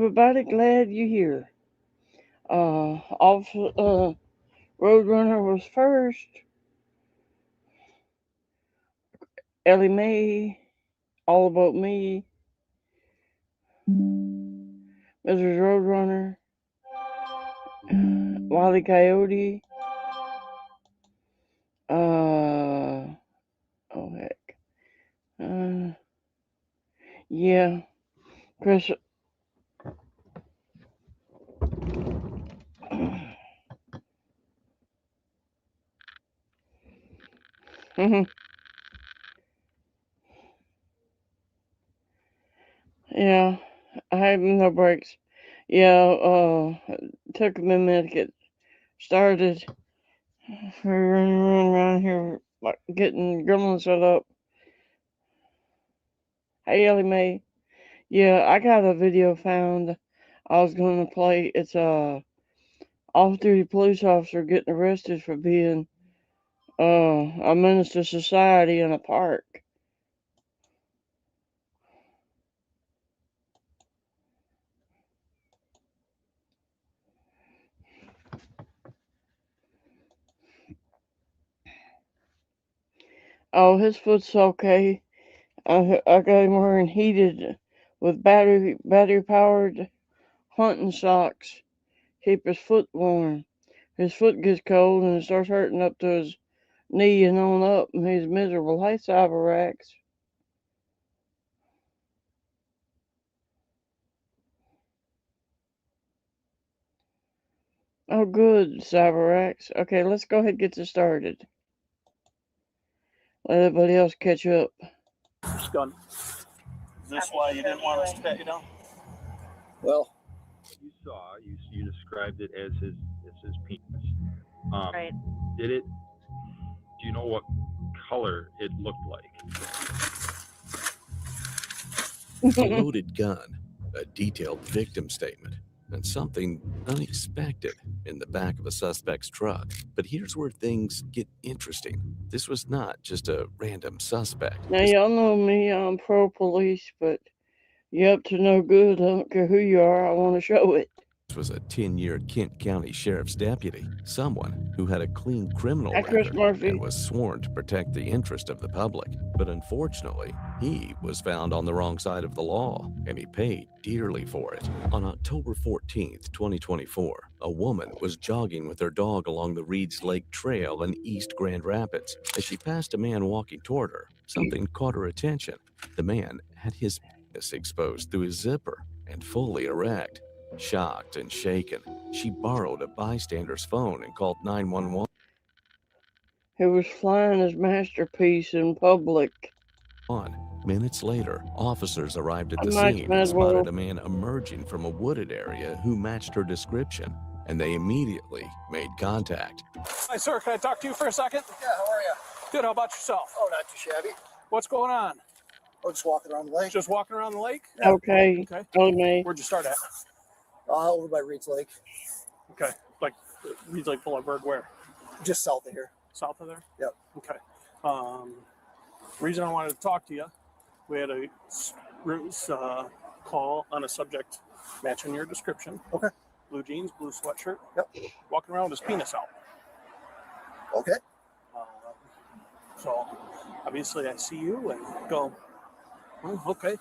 everybody. Glad you're here. Roadrunner was first. Ellie Mae, All About Me, Mrs. Roadrunner, Wile Coyote. Oh heck. Uh, yeah, Chris. Yeah, I have no breaks. Yeah, took a minute to get started. We're running around here, like getting gremlins set up. Hey, Ellie Mae. Yeah, I got a video found. I was going to play. It's a off-duty police officer getting arrested for being a menace to society in a park. Oh, his foot's okay. I got him wearing heated with battery powered hunting socks. Keep his foot warm. His foot gets cold and it starts hurting up to his knee and on up, and he's miserable. Hey, Cyberax. Oh, good, Cyberax. Okay, let's go ahead and get this started. Let everybody else catch up. It's done. Is this why you didn't want us to pat you down? Well, you saw, you described it as his penis. Right. Do you know what color it looked like? A loaded gun, a detailed victim statement, and something unexpected in the back of a suspect's truck. But here's where things get interesting. This was not just a random suspect. Now, y'all know me, I'm pro-police, but you're up to no good. I don't care who you are, I want to show it. This was a 10-year Kent County Sheriff's deputy, someone who had a clean criminal Chris record Murphy. and was sworn to protect the interest of the public. But unfortunately, he was found on the wrong side of the law, and he paid dearly for it. On October 14th, 2024, a woman was jogging with her dog along the Reeds Lake Trail in East Grand Rapids. As she passed a man walking toward her, something caught her attention. The man had his penis exposed through his zipper and fully erect. Shocked and shaken, she borrowed a bystander's phone and called 911. He was flying his masterpiece in public. Minutes later, officers arrived at the scene and spotted a man emerging from a wooded area who matched her description, and they immediately made contact. Hi, sir. Can I talk to you for a second? yeah, how are you? Good. How about yourself? Oh, not too shabby. What's going on? Oh, just walking around the lake. Just walking around the lake? Okay. Okay. Ellie Mae. Where'd you start at? Over by Reeds Lake, Okay. Like Reeds Lake Boulevard, where? just south of here. South of there? Yep. Okay. Reason I wanted to talk to you, we had a call on a subject matching your description. Okay. Blue jeans, blue sweatshirt. Yep. Walking around with his penis out. Okay. So obviously I see you and go, well, okay,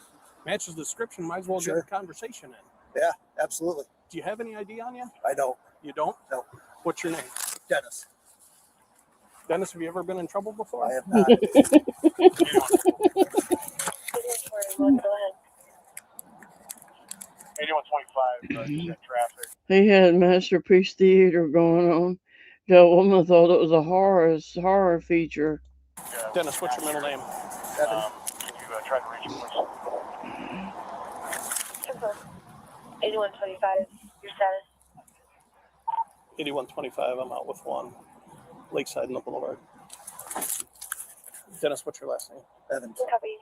matches the description, might as well Sure. get a conversation in. Yeah, absolutely. Do you have any ID on you? I don't. You don't? No. What's your name? Dennis. Dennis, have you ever been in trouble before? I have not. 8125, traffic. He had Masterpiece Theater going on. The woman thought it was a horror feature. Dennis, what's your middle name? Evan. Can you try to reach him, please? 8125, your status. 8125, I'm out with one. Lakeside in the Boulevard. Dennis, what's your last name? Evan. Copy.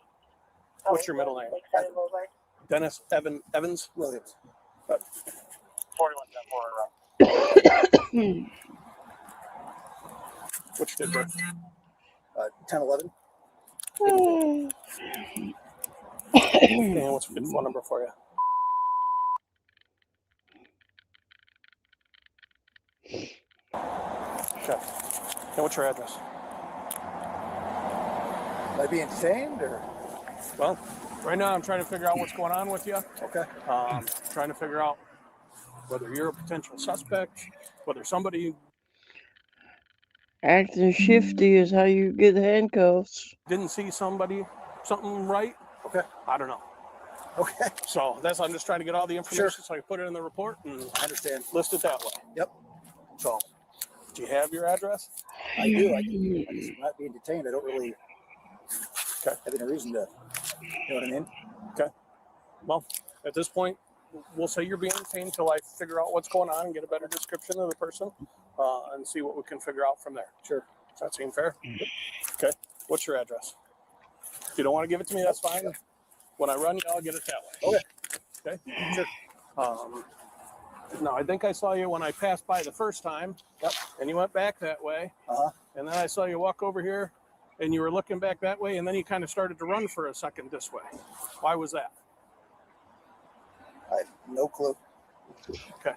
What's your middle name? Lakeside Boulevard. Dennis Evans? Williams. 4110 What's your date of birth? 1011. And what's a good phone number for you? Okay. And what's your address? Am I being detained or? Well, right now I'm trying to figure out what's going on with you. Okay. Trying to figure out whether you're a potential suspect, whether somebody Acting shifty is how you get handcuffs. didn't see something right. Okay. I don't know. Okay. So I'm just trying to get all the information Sure. so I can put it in the report and I understand. list it that way. Yep. So, do you have your address? I do. I'm just not being detained. I don't really Okay. have any reason to. You know what I mean? Okay. Well, at this point, we'll say you're being detained until I figure out what's going on and get a better description of the person and see what we can figure out from there. Sure. Does that seem fair? Okay. What's your address? If you don't want to give it to me, that's fine. When I run you, I'll get it that way. Okay. Okay? Sure. Now, I think I saw you when I passed by the first time. Yep. And you went back that way. Uh-huh. And then I saw you walk over here and you were looking back that way, and then you kind of started to run for a second this way. Why was that? I have no clue. Okay.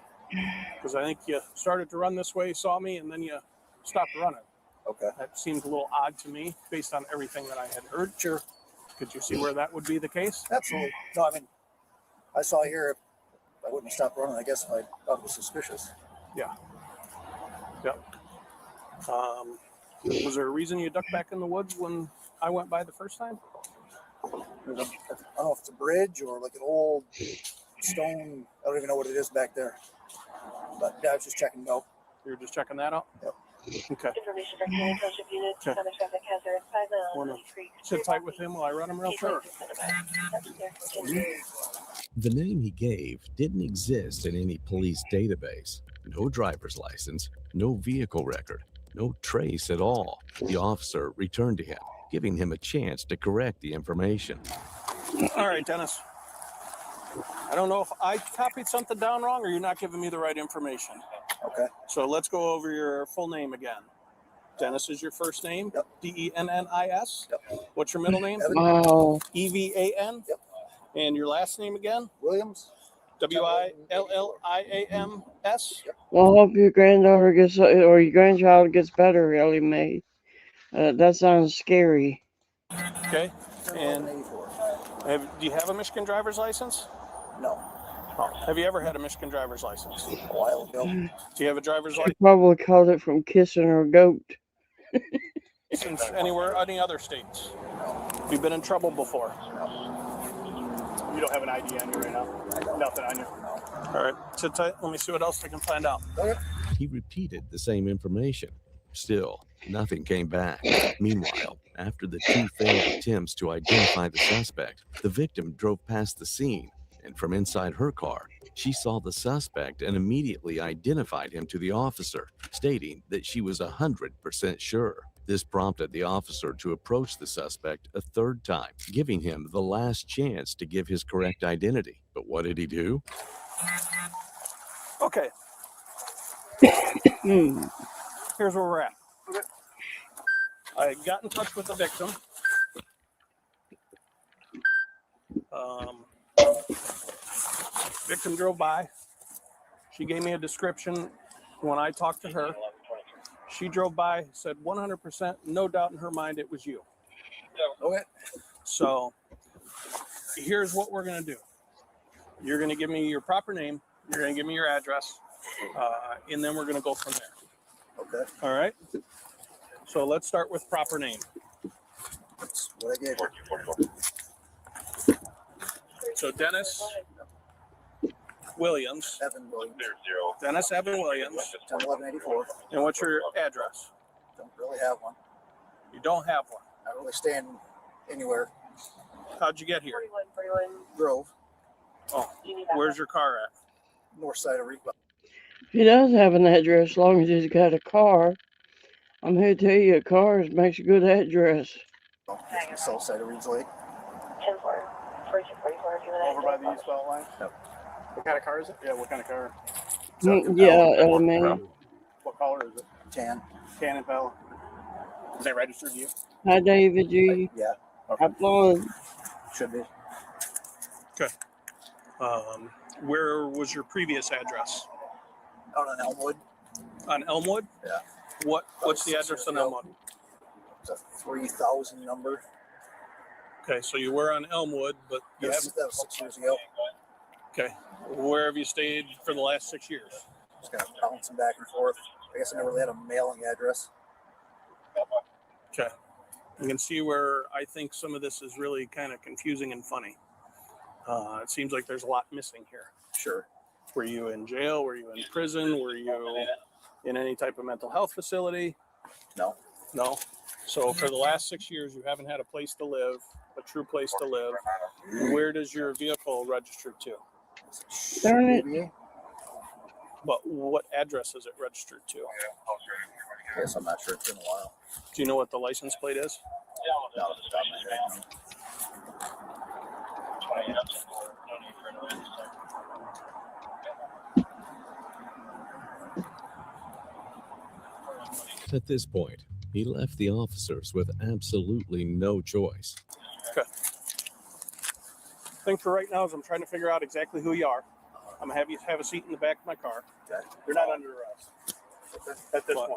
Because I think you started to run this way, saw me, and then you stopped running. Okay. That seemed a little odd to me based on everything that I had heard. Sure. Could you see where that would be the case? Absolutely. No, I mean, I saw here. I wouldn't have stopped running, I guess, if I thought it was suspicious. Yeah. Yep. Was there a reason you ducked back in the woods when I went by the first time? I don't know if it's a bridge or like an old stone. I don't even know what it is back there. But yeah, I was just checking. No. You were just checking that out? Yep. Okay. Information for County Township units Okay. on the traffic hazard 5 miles. Wanna East Creek. sit tight with him while I run him real quick? The name he gave didn't exist in any police database. No driver's license, no vehicle record, no trace at all. The officer returned to him, giving him a chance to correct the information. All right, Dennis. I don't know if I copied something down wrong or you're not giving me the right information. Okay. So let's go over your full name again. Dennis is your first name? Yep. Dennis? Yep. What's your middle name? Evan. Wow. EVAN? Yep. And your last name again? Williams. WILLIAMS? Yep. Well, I hope your granddaughter gets, or your grandchild gets better, Ellie Mae. That sounds scary. Okay. And 84. do you have a Michigan driver's license? No. Oh, have you ever had a Michigan driver's license? A while ago. Do you have a driver's She license probably caught it from kissing her goat. anywhere, any other states? Have you been in trouble before? You don't have an ID on you right now? Nothing on you? All right, sit tight. Let me see what else I can find out. Okay. He repeated the same information. Still, nothing came back. Meanwhile, after the two failed attempts to identify the suspect, the victim drove past the scene, and from inside her car, she saw the suspect and immediately identified him to the officer, stating that she was 100% sure. This prompted the officer to approach the suspect a third time, giving him the last chance to give his correct identity. But what did he do? Okay, here's where we're at. I got in touch with the victim. Victim drove by. She gave me a description when I talked to her. She drove by, said 100%, no doubt in her mind it was you. Okay. So here's what we're going to do. You're going to give me your proper name. You're going to give me your address. And then we're going to go from there. Okay. All right? So let's start with proper name. That's what I gave her. So Dennis Williams. Evan Williams. Dennis Evan Williams. 101184. And what's your address? Don't really have one. You don't have one. Not really staying anywhere. How'd you get here? 41. Drove. Oh, You need that where's your car at? North side of Reba. He does have an address as long as he's got a car. I'm here to tell you, cars makes a good address. South side of Reed's Lake. 10-4. 4244 if you want Over by the eastbound line? Yep. What kind of car is it? Yeah, what kind of car? Yeah, Ellie Mae. What color is it? Tan. Tan and Bell. Is that registered to you? Hi, David G. Yeah. Have fun. Should be. Okay. Where was your previous address? Out on Elmwood. On Elmwood? Yeah. What's the address on Elmwood? It's a 3000 number. Okay, so you were on Elmwood, but you haven't. That was 6 years ago. Okay. Where have you stayed for the last 6 years? Just kind of bouncing back and forth. I guess I never really had a mailing address. Okay. You can see where I think some of this is really kind of confusing and funny. It seems like there's a lot missing here. Sure. Were you in jail? Were you in prison? Were you in any type of mental health facility? No. No. So for the last 6 years, you haven't had a place to live, a true place to live. Where does your vehicle register to? Darn it. But what address is it registered to? I guess I'm not sure. It's been a while. Do you know what the license plate is? Not off the top of my head, no. At this point, he left the officers with absolutely no choice. Okay. Thing for right now is I'm trying to figure out exactly who you are. I'm gonna have you have a seat in the back of my car. Okay. You're not under arrest at this point.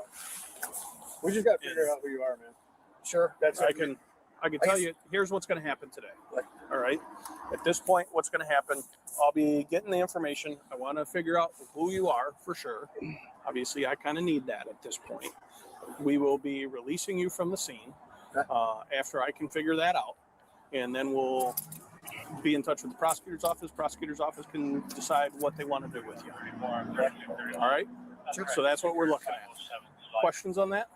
We just got to figure out who you are, man. Sure. I can tell you. Here's what's going to happen today. All right. At this point, what's going to happen? I'll be getting the information. I want to figure out who you are for sure. Obviously, I kind of need that at this point. We will be releasing you from the scene after I can figure that out, and then we'll be in touch with the prosecutor's office. Prosecutor's office can decide what they want to do with you. All right. Sure. So that's what we're looking at. Questions on that?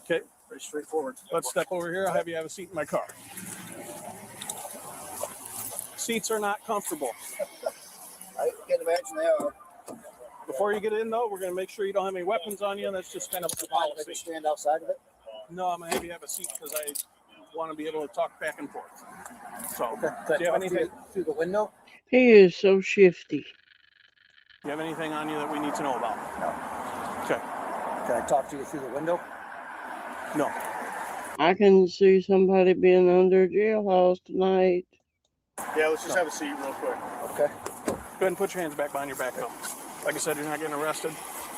Okay. Very straightforward. Let's step over here. I'll have you have a seat in my car. Seats are not comfortable. I can imagine they are. Before you get in, though, we're going to make sure you don't have any weapons on you. That's just kind of a Maybe policy. stand outside of it. No, I'm going to have you have a seat because I want to be able to talk back and forth. So, Okay. do you have anything? Through the window? He is so shifty. Do you have anything on you that we need to know about? No. Okay. Can I talk to you through the window? No. I can see somebody being under jailhouse tonight. Yeah, let's just have a seat real quick. Okay. Go ahead and put your hands back behind your back, though. Like I said, you're not getting arrested.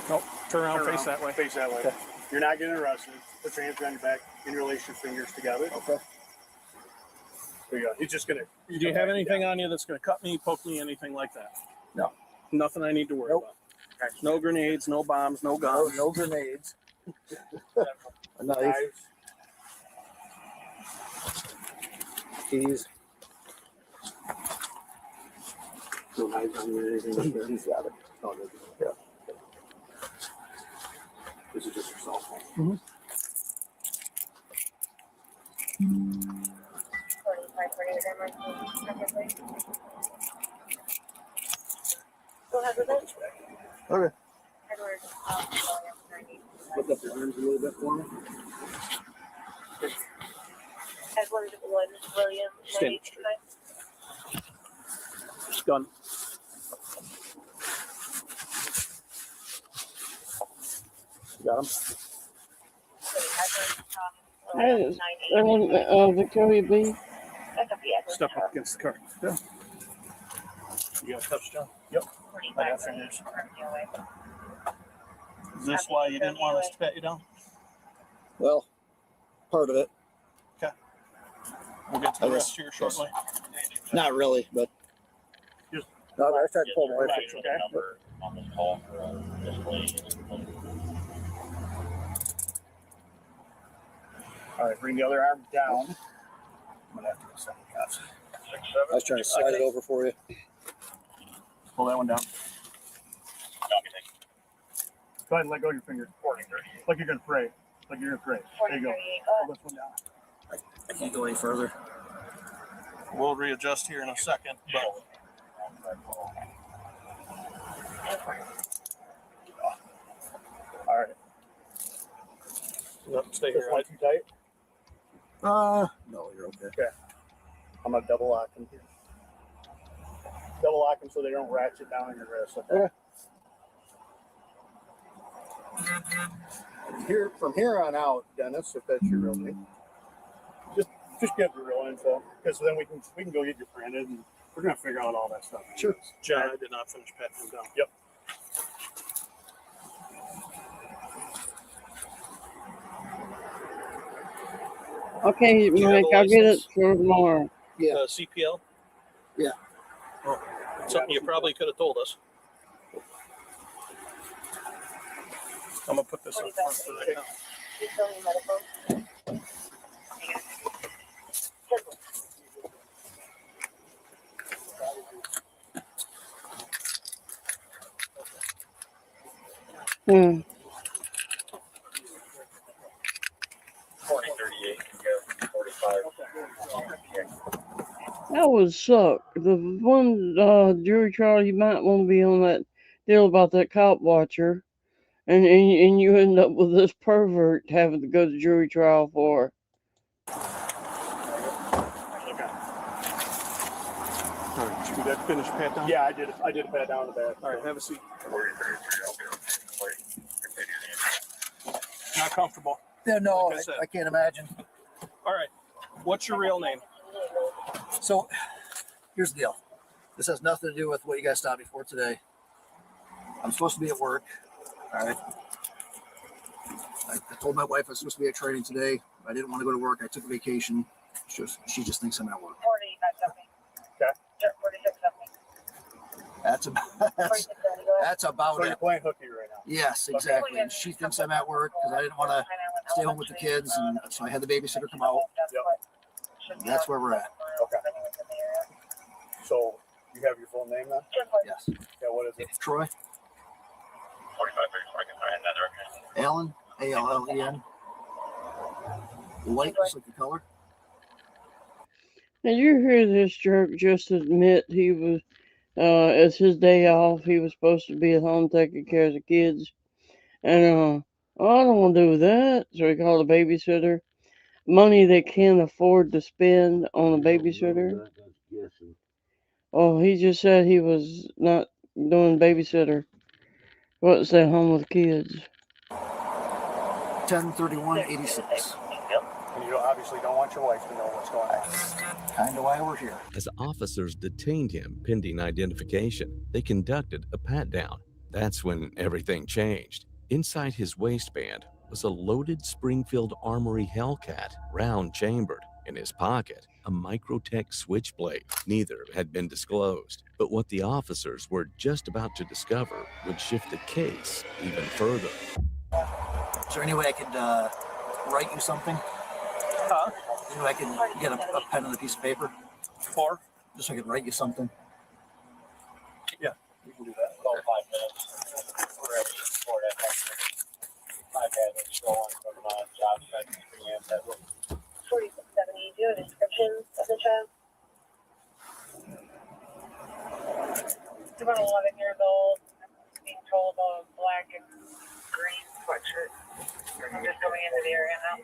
Nope. Turn around, face that way. Face that way. Okay. You're not getting arrested. Put your hands behind your back. Interlace your fingers together. Okay. There you go. He's just going to. Do you have anything on you that's going to cut me, poke me, anything like that? No. Nothing I need to worry Nope. about. No grenades, no bombs, no No, guns. no grenades. A knife. Knives. Keys. No knives on you or anything like that. He's got it. Oh, no. Yeah. This is just your cell phone. 4548 Go ahead with it. Okay. Edward, 90. Lift up your arms a little bit for me. Edward 1 William Stand. 989. Done. Got him. That is Victoria B. That's a Edward. Step up against the car. Yeah. You got a touchdown? Yep. 4548 Is this why you didn't want us to pat you down? Well, part of it. We'll get to the rest here shortly. Not really, but. Just- No, I tried to pull my wife. Okay. On this call. All right, bring the other arm down. I'm going to have to go send the cops. I was trying to slide it over for you. Pull that one down. Go ahead and let go of your finger. Like you're going to pray. Like you're going to pray. There you go. 4038. Pull this one down. I can't go any further. We'll readjust here in a second, but All right. yep, stay This here. one too tight. No, you're okay. I'm going to double lock them here. Double lock them so they don't ratchet down on your wrist. Okay. Here, from here on out, Dennis, if that's your real name. Just get the real info, because then we can go get you printed, and we're gonna figure out all that stuff. Sure. John, I did not finish patting him down. Yep. Okay, Do you have Mike, a I'll get it license? for tomorrow. Yeah. CPL? Yeah. Oh, something you probably could have told us. I'm gonna put this up front for right now. You still need medical? Hmm. 4038, yeah, 45. That would suck. The one jury trial, you might want to be on that deal about that cop watcher, and you end up with this pervert having to go to jury trial for. All right, should we get finished pat down? Yeah, I did a pat down the back. All right, have a seat. Not comfortable. Yeah, no, Like I said. I can't imagine. All right, what's your real name? So, here's the deal. This has nothing to do with what you guys stopped me for today. I'm supposed to be at work. All right. I told my wife I was supposed to be at training today. I didn't want to go to work. I took a vacation. She just thinks I'm at work. 45 something. Okay. 46 something. That's about So it. you're playing hooky right now. Yes, exactly. And she thinks I'm at work because I didn't want to stay home with the kids, and so I had the babysitter come out. That's where we're at. Okay. So you have your full name then? Yes. Yeah, what is it? Troy 4534, I can find another. Allen, Allen. White, just like the color. Did you hear this jerk just admit he was, it's his day off, he was supposed to be at home taking care of the kids, and I don't want to do that, so he called a babysitter. Money they can't afford to spend on a babysitter. Oh, he just said he was not doing babysitter. What's at home with kids? 10/31/86. And you obviously don't want your wife to know what's going on. Kind of why we're here. As officers detained him pending identification, they conducted a pat-down. That's when everything changed. Inside his waistband was a loaded Springfield Armory Hellcat, round-chambered. In his pocket, a Microtech switchblade. Neither had been disclosed, but what the officers were just about to discover would shift the case even further. Is there any way I could write you something? Huh? Any way I can get a pen and a piece of paper? Four? Just so I could write you something. Yeah, we can do that. About 5 minutes. We're ready for that. I've had it go on from job site. 4670. Do you have a description of the child? He's about 11 years old. Being told a black and green sweatshirt. I'm just going into the area now.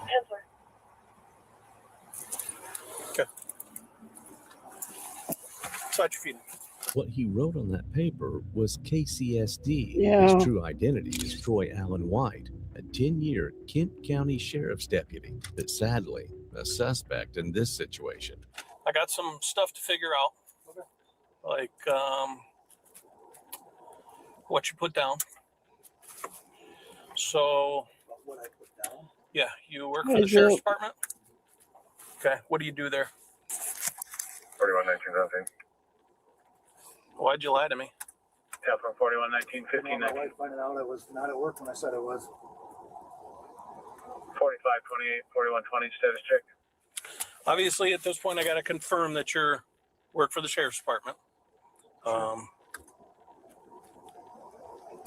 Kessler. Okay. Slide your feet in. What he wrote on that paper was KCSD. Yeah. His true identity is Troy Allen White, a 10-year Kent County Sheriff's deputy, but sadly, a suspect in this situation. I got some stuff to figure out, like what you put down. So, What I put down? yeah, you work for the sheriff's department? Okay, what do you do there? 4119, Why'd you lie to me? yeah, from 4119, My wife finding out I was not at work when I said I was. 4528, 4120, status check. Obviously, at this point, I got to confirm that you work for the sheriff's department,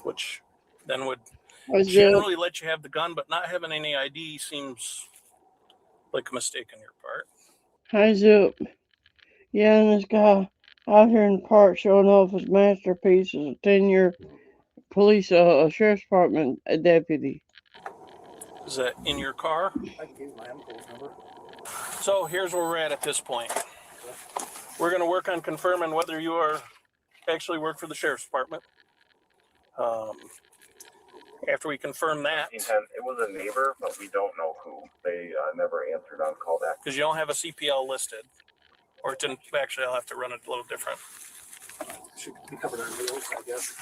which then would generally let you have the gun, but not having any ID seems like a mistake on your part. Hi, Zip. Yeah, and this guy out here in the park showing off his masterpiece as a 10-year police, sheriff's department deputy. Is that in your car? I can give you my uncle's number. So here's where we're at this point. We're going to work on confirming whether you are actually work for the sheriff's department. After we confirm that, It was a neighbor, but we don't know who. They never answered on callback. because you don't have a CPL listed, or it didn't. Actually, I'll have to run it a little different. Should be covered on wheels, I guess.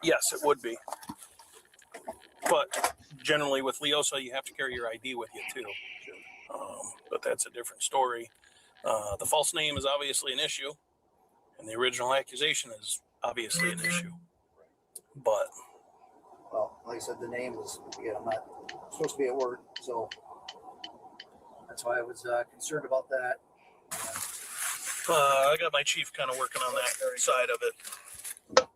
Yes, it would be. But generally with Leosa, you have to carry your ID with you too. But that's a different story. The false name is obviously an issue, and the original accusation is obviously an issue. But well, like I said, the name was, again, I'm not supposed to be at work, so that's why I was concerned about that. I got my chief kind of working on that side of it.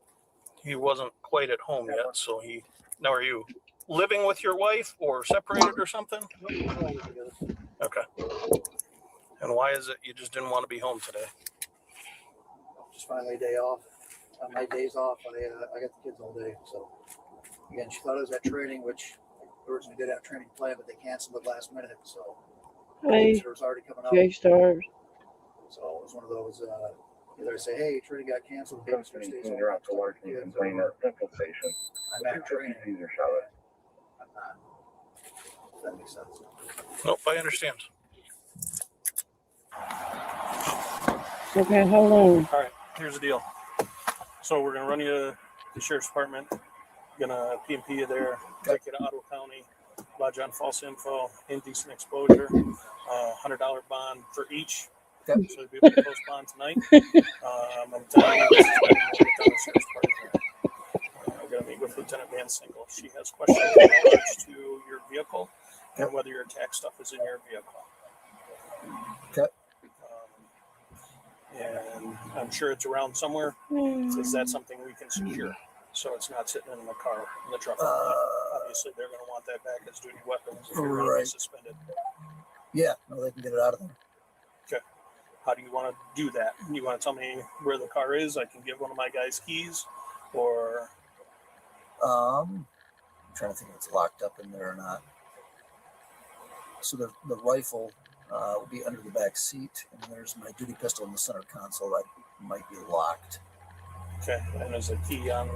He wasn't quite at home yet, so he. Now, are you living with your wife or separated or something? Okay. And why is it you just didn't want to be home today? Just finally a day off. On my days off, I got the kids all day. So again, she thought it was at training, which originally did have training planned, but they canceled it last minute. So Hey, it was already coming up. J-Stars. So it was one of those. Either I say, hey, training got canceled. You're out to work and complain at Central Station. I'm at training. Caesar shower. I'm not. If that makes sense. Nope, I understand. Okay, hold on. All right, here's the deal. So we're gonna run you to the sheriff's department. Gonna P&P you there. Take you to Ottawa County. Lodge on false info, indecent exposure. $100 bond for each. Okay. So you'll be able to post bond tonight. I'm telling you, this is when we'll get down to the sheriff's department. I'm gonna meet with Lieutenant Van Sinkle. She has questions in regards to your vehicle and whether your tax stuff is in your vehicle. Okay. And I'm sure it's around somewhere. Is that something we can secure? So it's not sitting in the car, in the truck. Obviously, they're going to want that back as duty weapons if you're going to be suspended. Yeah, no, they can get it out of there. Okay. How do you want to do that? You want to tell me where the car is? I can give one of my guys keys, or I'm trying to think if it's locked up in there or not. So the rifle will be under the back seat, and there's my duty pistol in the center console that might be locked. okay. And there's a key on.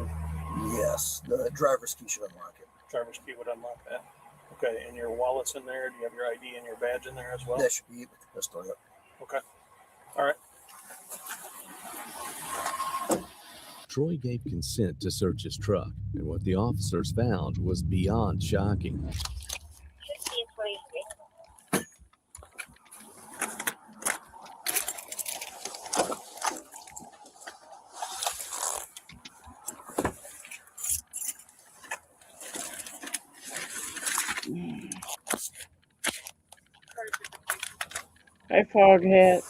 Yes, the driver's key should unlock it. Driver's key would unlock that. Okay. And your wallet's in there. Do you have your ID and your badge in there as well? That should be it with the pistol. Yep. Okay. All right. Troy gave consent to search his truck, and what the officers found was beyond shocking. 1523. Hey, Foghat.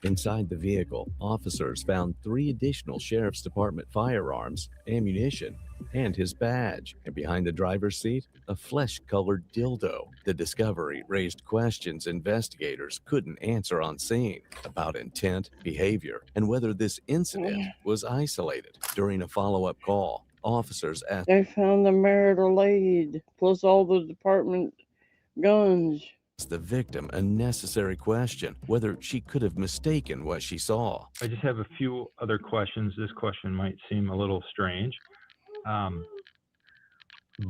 Inside the vehicle, officers found 3 additional Sheriff's Department firearms, ammunition, and his badge. And behind the driver's seat, a flesh-colored dildo. The discovery raised questions investigators couldn't answer on scene about intent, behavior, and whether this incident was isolated. During a follow-up call, officers asked They found the marital aid plus all the department guns. the victim a necessary question, whether she could have mistaken what she saw. I just have a few other questions. This question might seem a little strange,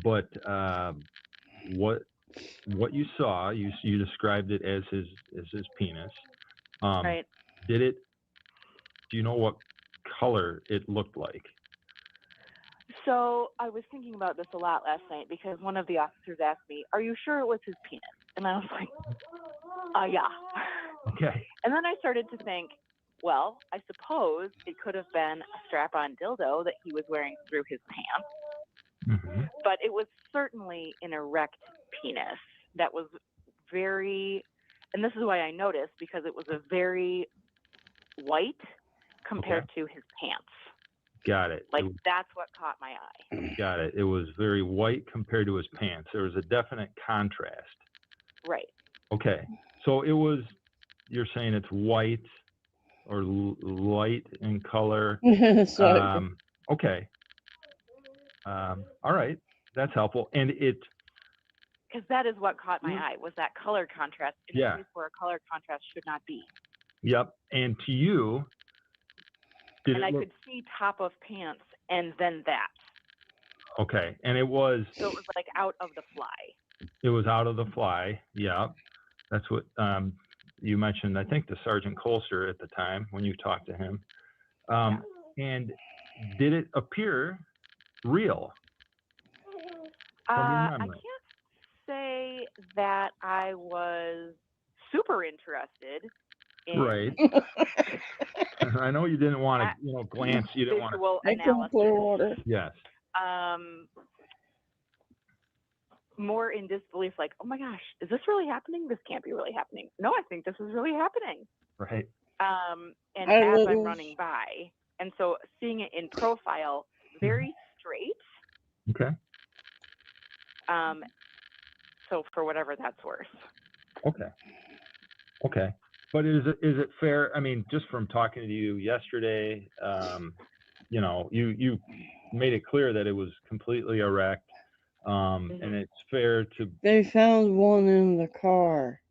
but what you saw, you described it as his penis. Right. Do you know what color it looked like? So I was thinking about this a lot last night because one of the officers asked me, "Are you sure it was his penis?" And I was like, yeah. Okay. And then I started to think, well, I suppose it could have been a strap-on dildo that he was wearing through his pants. Mm-hmm. But it was certainly an erect penis that was very, and this is why I noticed, because it was a very white compared to his pants. Got it. Like, that's what caught my eye. Got it. It was very white compared to his pants. There was a definite contrast. Right. Okay. So it was, you're saying it's white or light in color. Okay. All right. That's helpful. And because that is what caught my eye, was that color contrast in a place where a color contrast should not be. Yep. And to you, I could see top of pants and then that. Okay, and it was. So it was like out of the fly. It was out of the fly. Yeah, that's what you mentioned. I think to Sergeant Colster at the time when you talked to him. And did it appear real? I can't say that I was super interested in right. I know you didn't want to, glance. You didn't want visual analysis. Clearwater. Yes. More in disbelief, like, oh my gosh, is this really happening? This can't be really happening. No, I think this is really happening. Right. And as I'm running by, and so seeing it in profile, very straight. Okay. So for whatever that's worth. Okay. But is it fair? I mean, just from talking to you yesterday, you made it clear that it was completely erect, and it's fair to. They found one in the car.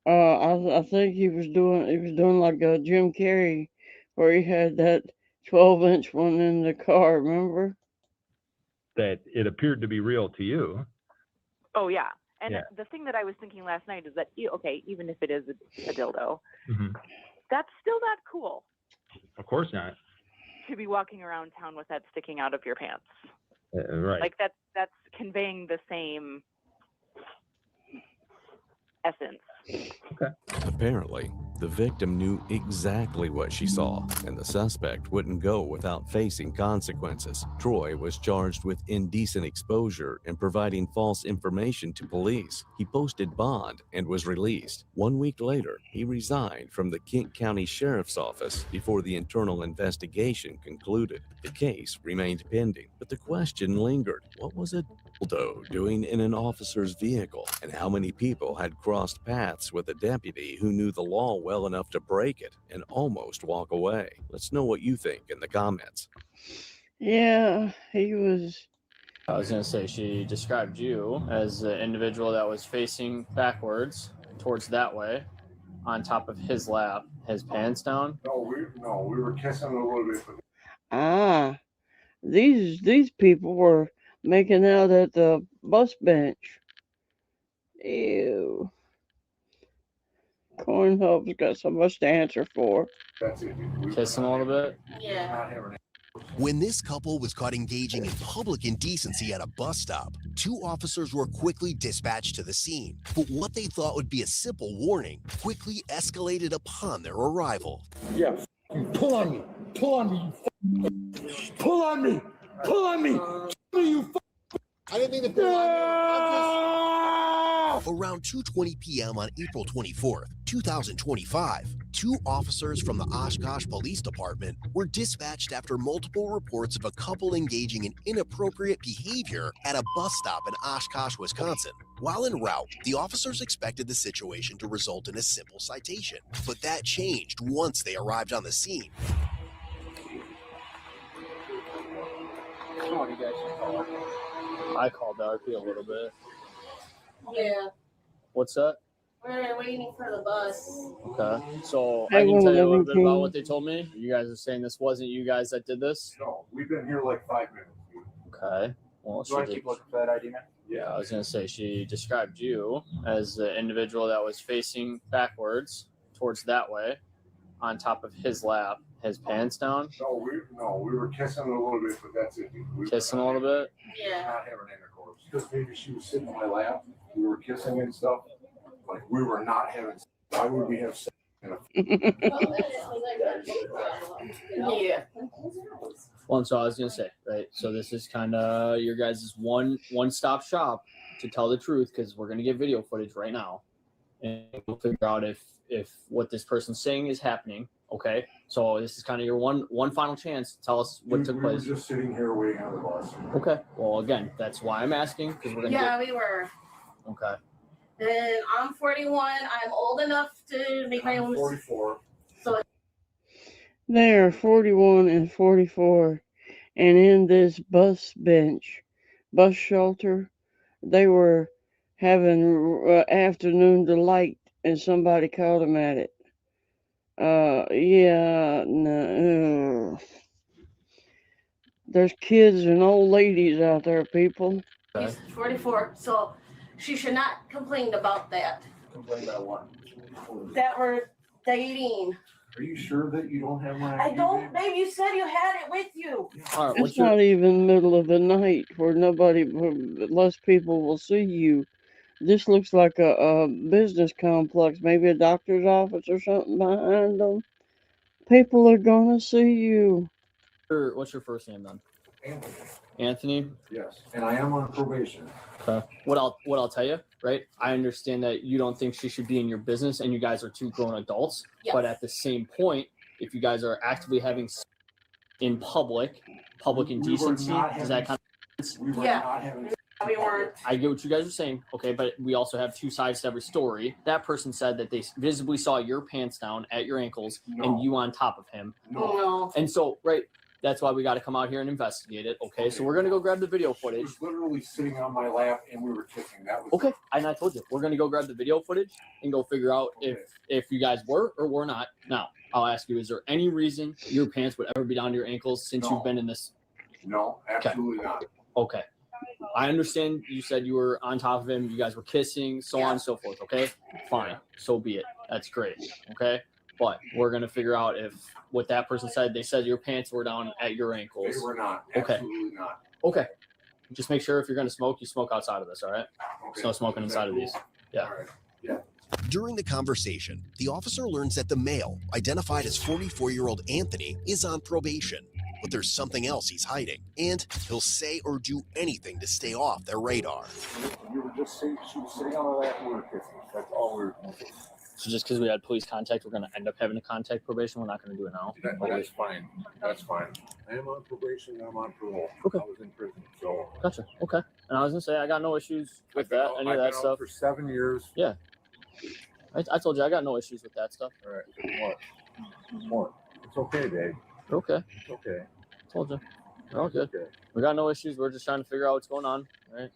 I think he was doing like a Jim Carrey, where he had that 12-inch one in the car. Remember? That it appeared to be real to you. Oh yeah. And the thing that I was thinking last night is that, okay, even if it is a dildo, that's still not cool. Of course not. To be walking around town with that sticking out of your pants. Right. Like that's conveying the same essence. Okay. Apparently, the victim knew exactly what she saw, and the suspect wouldn't go without facing consequences. Troy was charged with indecent exposure and providing false information to police. He posted bond and was released. 1 week later, he resigned from the Kent County Sheriff's Office before the internal investigation concluded. The case remained pending, but the question lingered. What was a dildo doing in an officer's vehicle, and how many people had crossed paths with a deputy who knew the law well enough to break it and almost walk away? Let's know what you think in the comments. Yeah, he was. I was going to say, she described you as the individual that was facing backwards towards that way, on top of his lap, his pants down. No, we were kissing a little bit. These people were making out at the bus bench. Ew. Cornhub's got so much to answer for. That's it. Kissing a little bit? Yeah. When this couple was caught engaging in public indecency at a bus stop, 2 officers were quickly dispatched to the scene. But what they thought would be a simple warning quickly escalated upon their arrival. Yeah. Pull on me. Pull on me. Pull on me. Pull on me. You. I didn't mean to pull on you. Around 2:20 p.m. on April 24th, 2025, 2 officers from the Oshkosh Police Department were dispatched after multiple reports of a couple engaging in inappropriate behavior at a bus stop in Oshkosh, Wisconsin. While en route, the officers expected the situation to result in a simple citation, but that changed once they arrived on the scene. Oh, you guys should call. I called RP a little bit. Yeah. What's that? We're waiting for the bus. Okay. So I can tell you a little bit about what they told me. You guys are saying this wasn't you guys that did this? No, we've been here like 5 minutes. Okay. Well, Do I keep looking for that ID, man? Yeah, I was going to say, she described you as the individual that was facing backwards towards that way, on top of his lap, his pants down. No, we were kissing a little bit, but that's it. Kissing a little bit? Yeah. Not having intercourse. Because maybe she was sitting on my lap. We were kissing and stuff. Like we were not having. Why would we have sex? Yeah. Well, so I was gonna say, right? So this is kind of your guys' one-stop shop to tell the truth, because we're gonna get video footage right now, and we'll figure out if what this person's saying is happening. Okay, so this is kind of your one final chance to tell us what took place. We were just sitting here waiting on the bus. Okay, well again, that's why I'm asking, because we're gonna. Yeah, we were. Okay. And I'm 41. I'm old enough to make my own. 44. So. They are 41 and 44, and in this bus shelter, they were having afternoon delight, and somebody caught them at it. Yeah, no. There's kids and old ladies out there, people. He's 44, so she should not complain about that. Complain about what? That we're dating. Are you sure that you don't have my I ID, don't, babe? babe. You said you had it with you. All right, It's what's your not even middle of the night where less people will see you. This looks like a business complex, maybe a doctor's office or something behind them. People are gonna see you. what's your first name then? Anthony. Anthony. Yes, and I am on probation. Okay. What I'll tell you, right? I understand that you don't think she should be in your business, and you guys are two grown adults. Yes. But at the same point, if you guys are actively having in public indecency, does that kind of We were Yeah. not having. We weren't. I get what you guys are saying, okay, but we also have two sides to every story. That person said that they visibly saw your pants down at your ankles and you on top of him. No. And so, right, that's why we got to come out here and investigate it, okay? So we're going to go grab the video He footage. was literally sitting on my lap and we were kissing. That was Okay, and I told you, we're going to go grab the video footage and go figure out if you guys were or were not. Now, I'll ask you, is there any reason your pants would ever be down to your ankles since you've been in this? No, absolutely not. Okay. I understand you said you were on top of him, you guys were kissing, so on and so forth, okay? Fine, so be it. That's great, okay? But we're going to figure out if what that person said, they said your pants were down at your ankles. They were not. Okay. Absolutely not. Okay. Just make sure if you're going to smoke, you smoke outside of this, all right? Okay. There's no smoking inside of these. Yeah. All right. Yeah. During the conversation, the officer learns that the male, identified as 44-year-old Anthony, is on probation. But there's something else he's hiding, and he'll say or do anything to stay off their radar. You were just sitting, she was sitting on my lap and we were kissing. That's all we were doing. So just because we had police contact, we're going to end up having to contact probation. We're not going to do it now. That's fine. That's fine. I am on probation. I'm on parole. Okay. I was in prison, so. Gotcha. Okay. And I was going to say, I got no issues with that, any of that stuff. For 7 years. Yeah. I told you, I got no issues with that stuff. All right. So what? It's okay, babe. Okay. It's okay. Told you. We're all good. Okay. We got no issues. We're just trying to figure out what's going on. All right.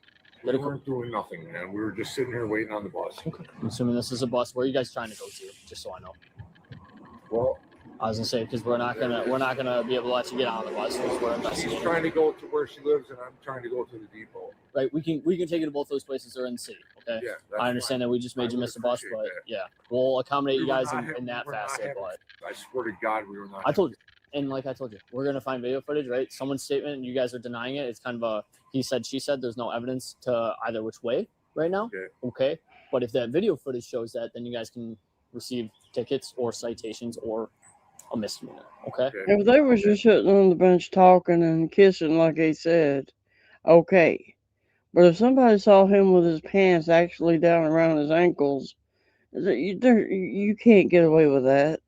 We weren't doing nothing, man. We were just sitting here waiting on the bus. Okay. I'm assuming this is a bus. Where are you guys trying to go to? Just so I know. Well, I was gonna say because we're not gonna be able to let you get on the bus because we're investigating. she's trying to go to where she lives, and I'm trying to go to the depot. Right. We can take you to both those places. They're in the city. Okay. Yeah. I understand that we just made you miss a bus, but that. yeah, we'll accommodate you We were guys not in that we were not facet. having- But I swear to God, we were not. I told you. And like I told you, we're going to find video footage, right? Someone's statement, and you guys are denying it. It's kind of a he said, she said. There's no evidence to either which way right now. Okay. But if that video footage shows that, then you guys can receive tickets or citations or a misdemeanor. Okay. If they was just sitting on the bench talking and kissing like he said, okay. But if somebody saw him with his pants actually down around his ankles, you can't get away with that.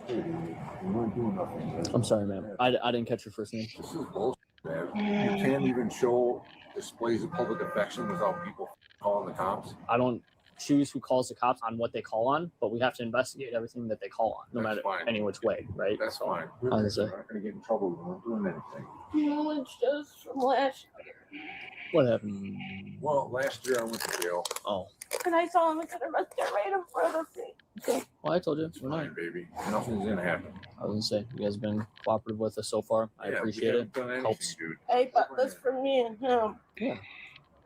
We weren't doing nothing. Man. I'm sorry, ma'am. I didn't catch your first name. This is bullshit, man. You can't even show displays of public affection without people calling the cops. I don't choose who calls the cops on what they call on, but we have to investigate everything that they call on, no That's matter fine. any which way, right? That's fine. I was We're not going to get in trouble. We weren't doing anything. No, it's just from last year. What happened? Well, last year I went to jail. Oh, And I saw him at the restaurant right in front of me. okay. Well, I told you. It's We're not. fine, baby. Nothing's going to happen. I was gonna say you guys have been cooperative with us so far. I Yeah, appreciate we it. haven't done anything, Helps. dude. Hey, but that's for me and him. Yeah.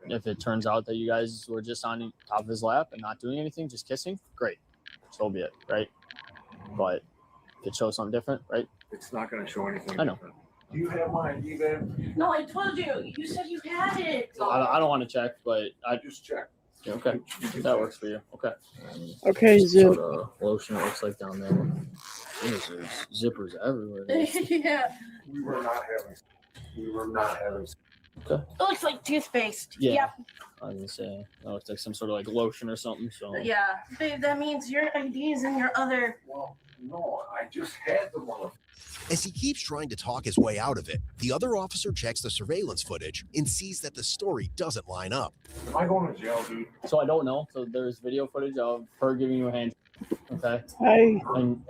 If it turns out that you guys were just on top of his lap and not doing anything, just kissing, great. So be it, right? But if it shows something different, right? It's not going to show anything I know. different. Do you have my ID, babe? No, I told you. You said you had it. I don't want to check, but I just check. Yeah, okay, that works for you. Okay. Okay, Zip. Lotion it looks like down there. There's zippers everywhere. Yeah. We were not having. Okay. It looks like toothpaste. Yeah. Yep. I was gonna say that looks like some sort of like lotion or something. So Yeah. Babe, that means your ID is in your other. Well, no, I just had the one. As he keeps trying to talk his way out of it, the other officer checks the surveillance footage and sees that the story doesn't line up. Am I going to jail, dude? So I don't know. So there's video footage of her giving you a hand. Okay. Hey. And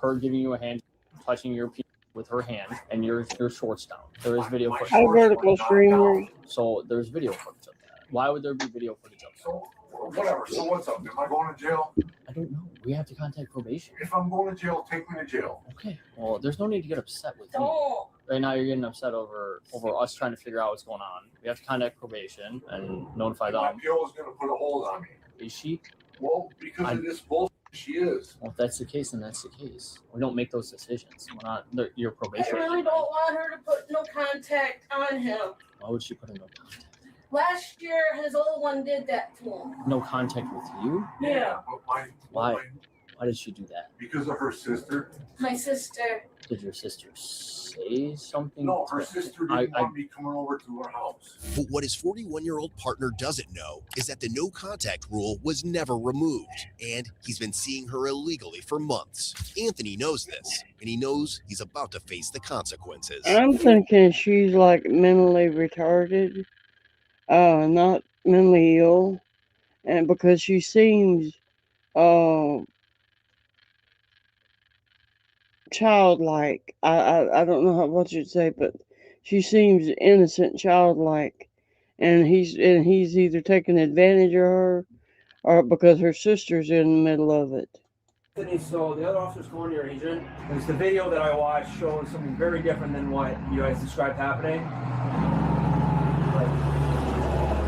her giving you a hand, touching your penis with her hand, and your shorts down. There is video footage. Hi, vertical streamers. So there's video footage of that. Why would there be video footage of that? Whatever. So what's up? Am I going to jail? I don't know. We have to contact probation. If I'm going to jail, take me to jail. Okay. Well, there's no need to get upset with me. Don't. Right now, you're getting upset over us trying to figure out what's going on. We have to contact probation and notify My them. PO is going to put a hold on me. Is she? Well, because of this bullshit, she is. Well, if that's the case, then that's the case. We don't make those decisions. We're not your I probation. really don't want her to put no contact on him. Why would she put in no contact? Last year, his old one did that to him. No contact with you? Yeah. But Why? Why did she do that? Because of her sister. My sister. Did your sister say something? No, her sister didn't want me coming over to her house. But what his 41-year-old partner doesn't know is that the no contact rule was never removed, and he's been seeing her illegally for months. Anthony knows this, and he knows he's about to face the consequences. I'm thinking she's like mentally retarded, not mentally ill, and because she seems childlike. I don't know what you'd say, but she seems innocent, childlike, and he's either taking advantage of her, or because her sister's in the middle of it. So the other officer's calling your agent. There's the video that I watched showing something very different than what you guys described happening. Like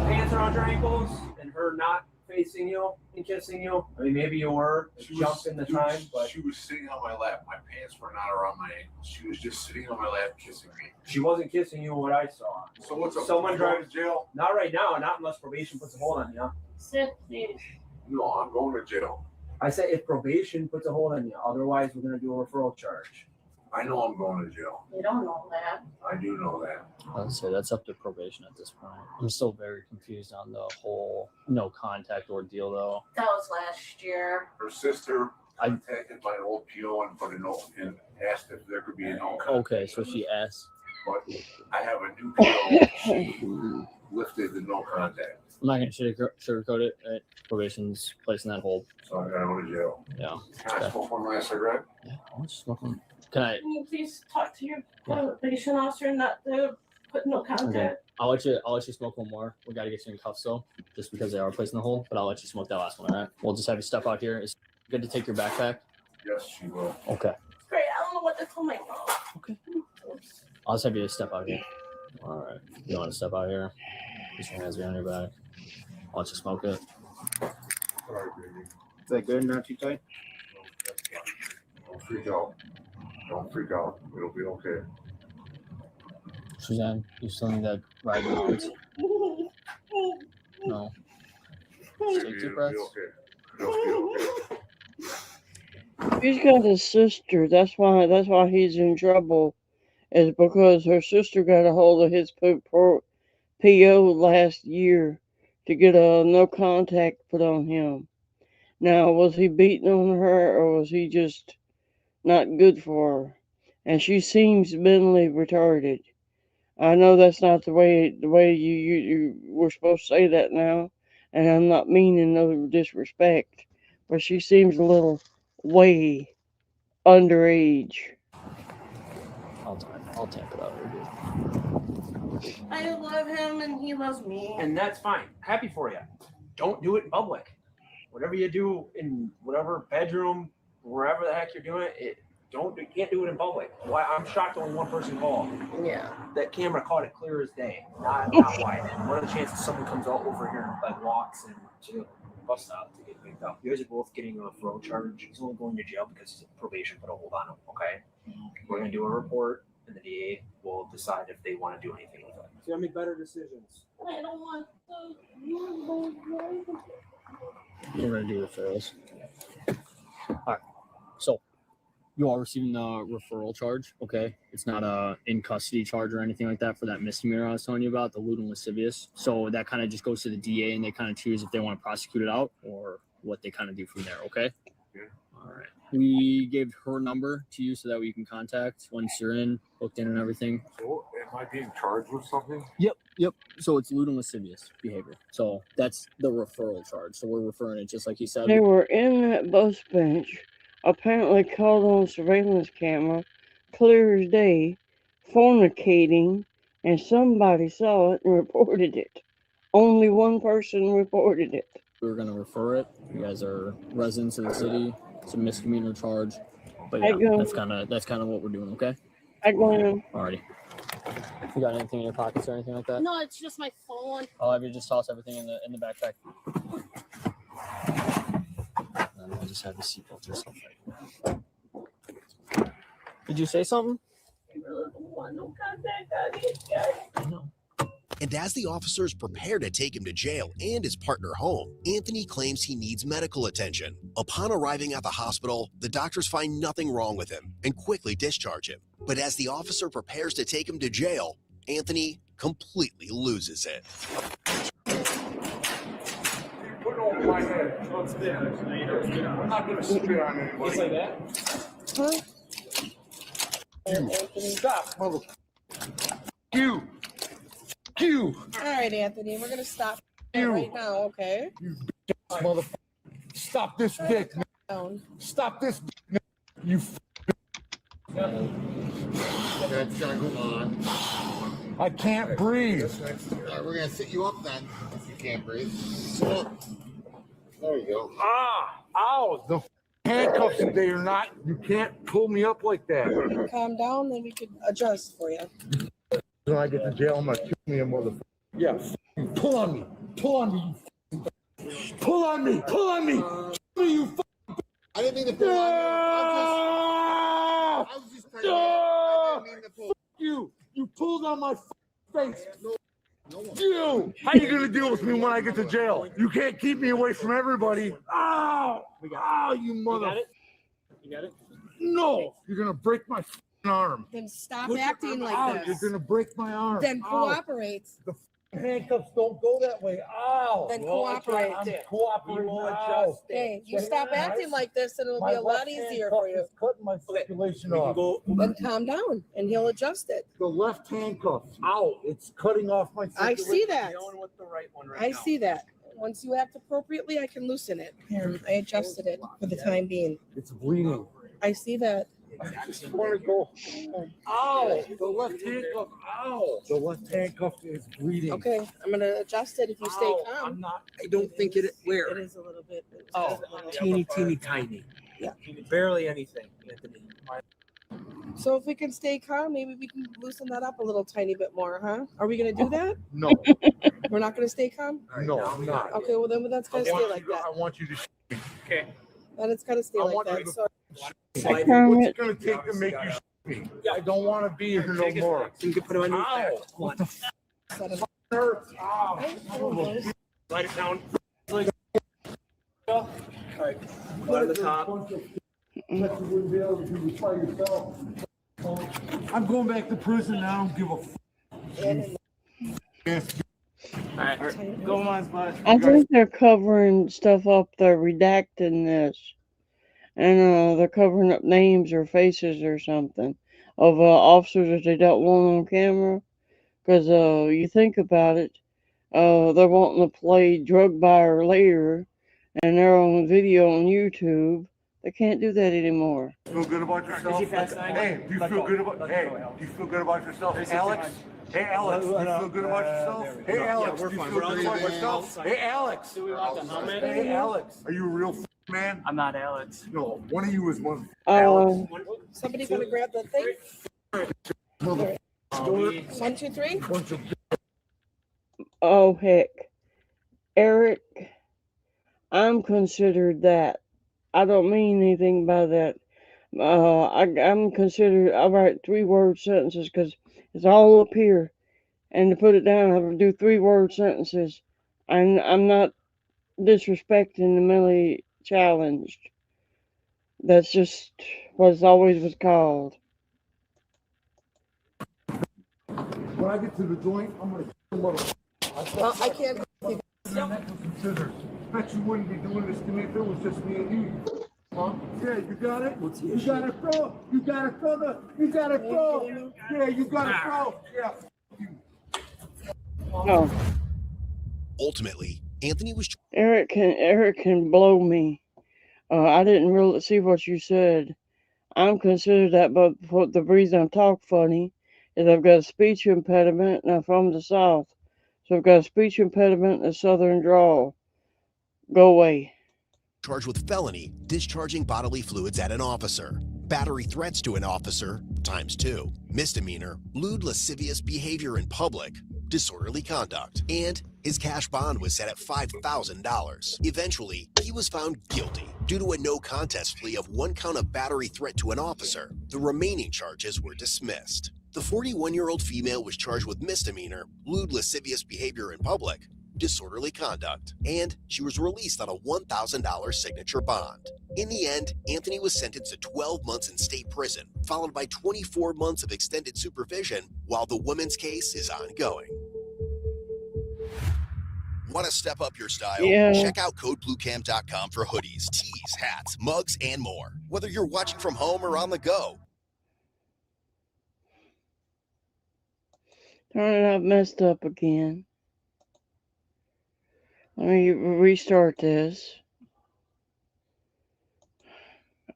pants around your ankles and her not facing you and kissing you. I mean, maybe you were jumped in the time, but she was sitting on my lap. My pants were not around my ankles. She was just sitting on my lap kissing me. she wasn't kissing you. What I saw. So what's up? Someone You going drives to jail? Not right now. Not unless probation puts a hold on you. Sit, please. No, I'm going to jail. I said if probation puts a hold on you. Otherwise, we're gonna do a referral charge. I know I'm going to jail. You don't know that. I do know that. I'd say that's up to probation at this point. I'm still very confused on the whole no contact ordeal, though. That was last year. Her sister contacted my old PO and put a note and asked if there could be a no contact. Okay, so she asked. But I have a new PO. She lifted the no contact. I'm not going to sugarcoat it. Right? Probation's placing that hold. So I gotta go to jail. Yeah. Can I smoke one last cigarette? Yeah, I'll just smoke one. Can I? Can you please talk to your probation officer not to put no contact? Okay. I'll let you smoke one more. We got to get you in cuffs though, just because they are placing the hold. But I'll let you smoke that last one. All right. We'll just have you step out here. It's good to take your backpack. Yes, she will. Okay. Great. I don't know what to tell my mom. Okay. I'll just have you step out here. All right. You want to step out here? Put your hands behind your back. I'll let you smoke it. Sorry, baby. Is that good? Not too tight? Don't freak out. Don't freak out. It'll be okay. Suzanne, you still need that ride notes? No. Just take deep breaths. He's got a sister. That's why he's in trouble, is because her sister got a hold of his PO last year to get a no contact put on him. Now, was he beating on her, or was he just not good for her? And she seems mentally retarded. I know that's not the way you were supposed to say that now, and I'm not meaning no disrespect, but she seems a little way underage. I'll tamp it out. I love him and he loves me. And that's fine. Happy for you. Don't do it in public. Whatever you do in whatever bedroom, wherever the heck you're doing it, you can't do it in public. Why? I'm shocked only one person called. Yeah. That camera caught it clear as day. Not wide. What are the chances someone comes out over here and like walks and to the bus stop to get picked up? You guys are both getting a referral charge. He's only going to jail because probation put a hold on him. Okay. We're gonna do a report, and the DA will decide if they want to do anything with it. So you gotta make better decisions. I don't want to. We're going to do referrals. All right. So you are receiving the referral charge. Okay. It's not a in custody charge or anything like that for that misdemeanor I was telling you about, the lewd and lascivious. So that kind of just goes to the DA and they kind of choose if they want to prosecute it out or what they kind of do from there. Okay. Yeah. All right. We gave her number to you so that we can contact once you're booked in and everything. So, am I being charged with something? Yep. So it's lewd and lascivious behavior. So that's the referral charge. So we're referring it just like he said. They were in that bus bench, apparently caught on surveillance camera, clear as day, fornicating, and somebody saw it and reported it. Only one person reported it. We were gonna refer it. You guys are residents of the city. It's a misdemeanor charge. But yeah, that's kind of what we're doing. Okay. I go. Alrighty. You got anything in your pockets or anything like that? No, it's just my phone. I'll have you just toss everything in the backpack. And I'll just have the seatbelt or something. Did you say something? No. And as the officers prepare to take him to jail and his partner home, Anthony claims he needs medical attention. Upon arriving at the hospital, the doctors find nothing wrong with him and quickly discharge him. But as the officer prepares to take him to jail, Anthony completely loses it. Put over my head. Don't spit on it. I'm not going to spit on anybody. Just like that? Huh? Stop, motherfucker. You. All right, Anthony, we're gonna stop right now, okay? You bitch, motherfucker. Stop this dick, man. Stop this dick, you That's gonna go on. I can't breathe. All right, we're gonna sit you up then, if you can't breathe. Sit up. There you go. Ow, the handcuffs today are not, you can't pull me up like that. Calm down, then we could adjust for you. When I get to jail, I'm gonna kill me a motherfucker. Yeah, pull on me, pull on me, pull on me, pull on me, you I didn't mean to pull on you. I was just trying to. I didn't mean to pull. You pulled on my face. No one. You! How you gonna deal with me when I get to jail? You can't keep me away from everybody. Ow! Ow, you mother! You got it? No! You're gonna break my arm. Then stop acting like Ow, this. you're gonna break my arm. Then Ow. cooperate. The handcuffs don't go that way. Ow! Then cooperate. I'm cooperating. Ow. Okay, you stop acting like this and it'll be a lot easier for you. Cutting my circulation off. Then calm down and he'll adjust it. The left handcuff. Ow! It's cutting off my circulation. I see that. Going with the right one right I now. see that. Once you act appropriately, I can loosen it. Here, I adjusted it for the time being. It's bleeding. I see that. I just want to go. Ow! The left handcuff. Ow! The left handcuff is bleeding. Okay, I'm gonna adjust it if you stay Ow, calm. I'm not. I don't think it where. It is a little bit. Oh, teeny tiny. Yeah. Barely anything, Anthony. So if we can stay calm, maybe we can loosen that up a little tiny bit more, huh? Are we gonna do that? No. We're not gonna stay calm? No, I'm not. Okay, well then that's gotta stay like that. I want you to. Okay. Then it's gotta stay I like want you that. to- So What's it gonna take to make you me? I don't want to be here no more. You can put it on your Ow! back. What the f- set it up. hurts? Ow! Write it down. All right. Go to the top. I'm going back to prison now. I don't give a f. All right. Go on, bud. I think they're covering stuff up. They're redacting this. And they're covering up names or faces or something of officers that they don't want on camera. Because you think about it, they're wanting to play drug buyer later, and they're on video on YouTube. They can't do that anymore. Feel good about yourself? Hey, do you feel good about? Hey, do you feel good about yourself, Alex? Hey, Alex, do you feel good about yourself? Hey, Alex, do you feel good about yourself? Hey, Alex. Do we want the helmet? Hey, Alex. Are you a real man? I'm not Alex. No, one of you is one. Alex. somebody gonna grab the thing? 1, 2, 3. Oh, heck. Eric, I'm considered that. I don't mean anything by that. I'm considered, I write 3-word sentences because it's all up here. And to put it down, I have to do 3-word sentences. I'm not disrespecting the mentally challenged. That's just what it always was called. When I get to the joint, I'm gonna kill mother. Well, I can't. Scissors. Bet you wouldn't be doing this to me if it was just me and you. Huh? Yeah, you got it? You got it, throw. You got it, throw. You got it, throw. Yeah, you got it, throw. Yeah. Oh, Ultimately, Anthony was Eric can blow me. I didn't really see what you said. I'm considered that, but for the reason I talk funny is I've got a speech impediment and I'm from the South. So I've got a speech impediment and a Southern drawl. Go away. Charged with felony, discharging bodily fluids at an officer. Battery threats to an officer, ×2. Misdemeanor, lewd lascivious behavior in public, disorderly conduct. And his cash bond was set at $5,000. Eventually, he was found guilty due to a no contest plea of 1 count of battery threat to an officer. The remaining charges were dismissed. The 41-year-old female was charged with misdemeanor, lewd lascivious behavior in public, disorderly conduct, and she was released on a $1,000 signature bond. In the end, Anthony was sentenced to 12 months in state prison, followed by 24 months of extended supervision, while the woman's case is ongoing. Want to step up your style? Yeah. Check out CodeBlueCam.com for hoodies, tees, hats, mugs, and more. Whether you're watching from home or on the go. Darn it, I've messed up again. Let me restart this.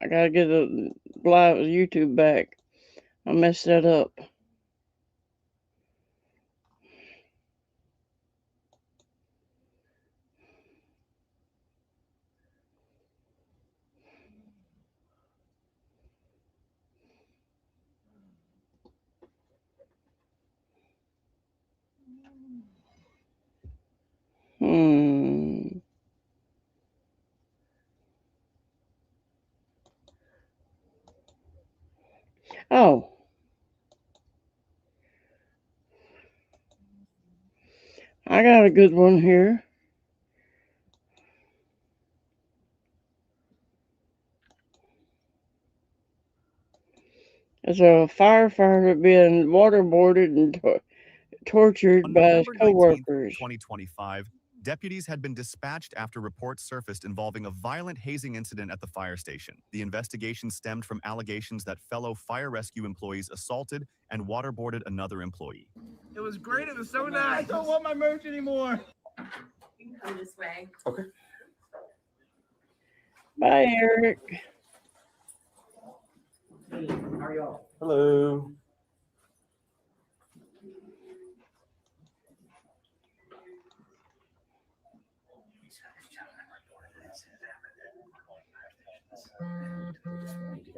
I gotta get the live YouTube back. I messed that up. Oh. I got a good one here. It's a firefighter being waterboarded and tortured by his November 19th, coworkers. 2025, deputies had been dispatched after reports surfaced involving a violent hazing incident at the fire station. The investigation stemmed from allegations that fellow fire rescue employees assaulted and waterboarded another employee. It was great. It was so nice. I don't want my merch anymore. You can come this way. Okay. Bye, Eric. Hey, how are y'all? Hello.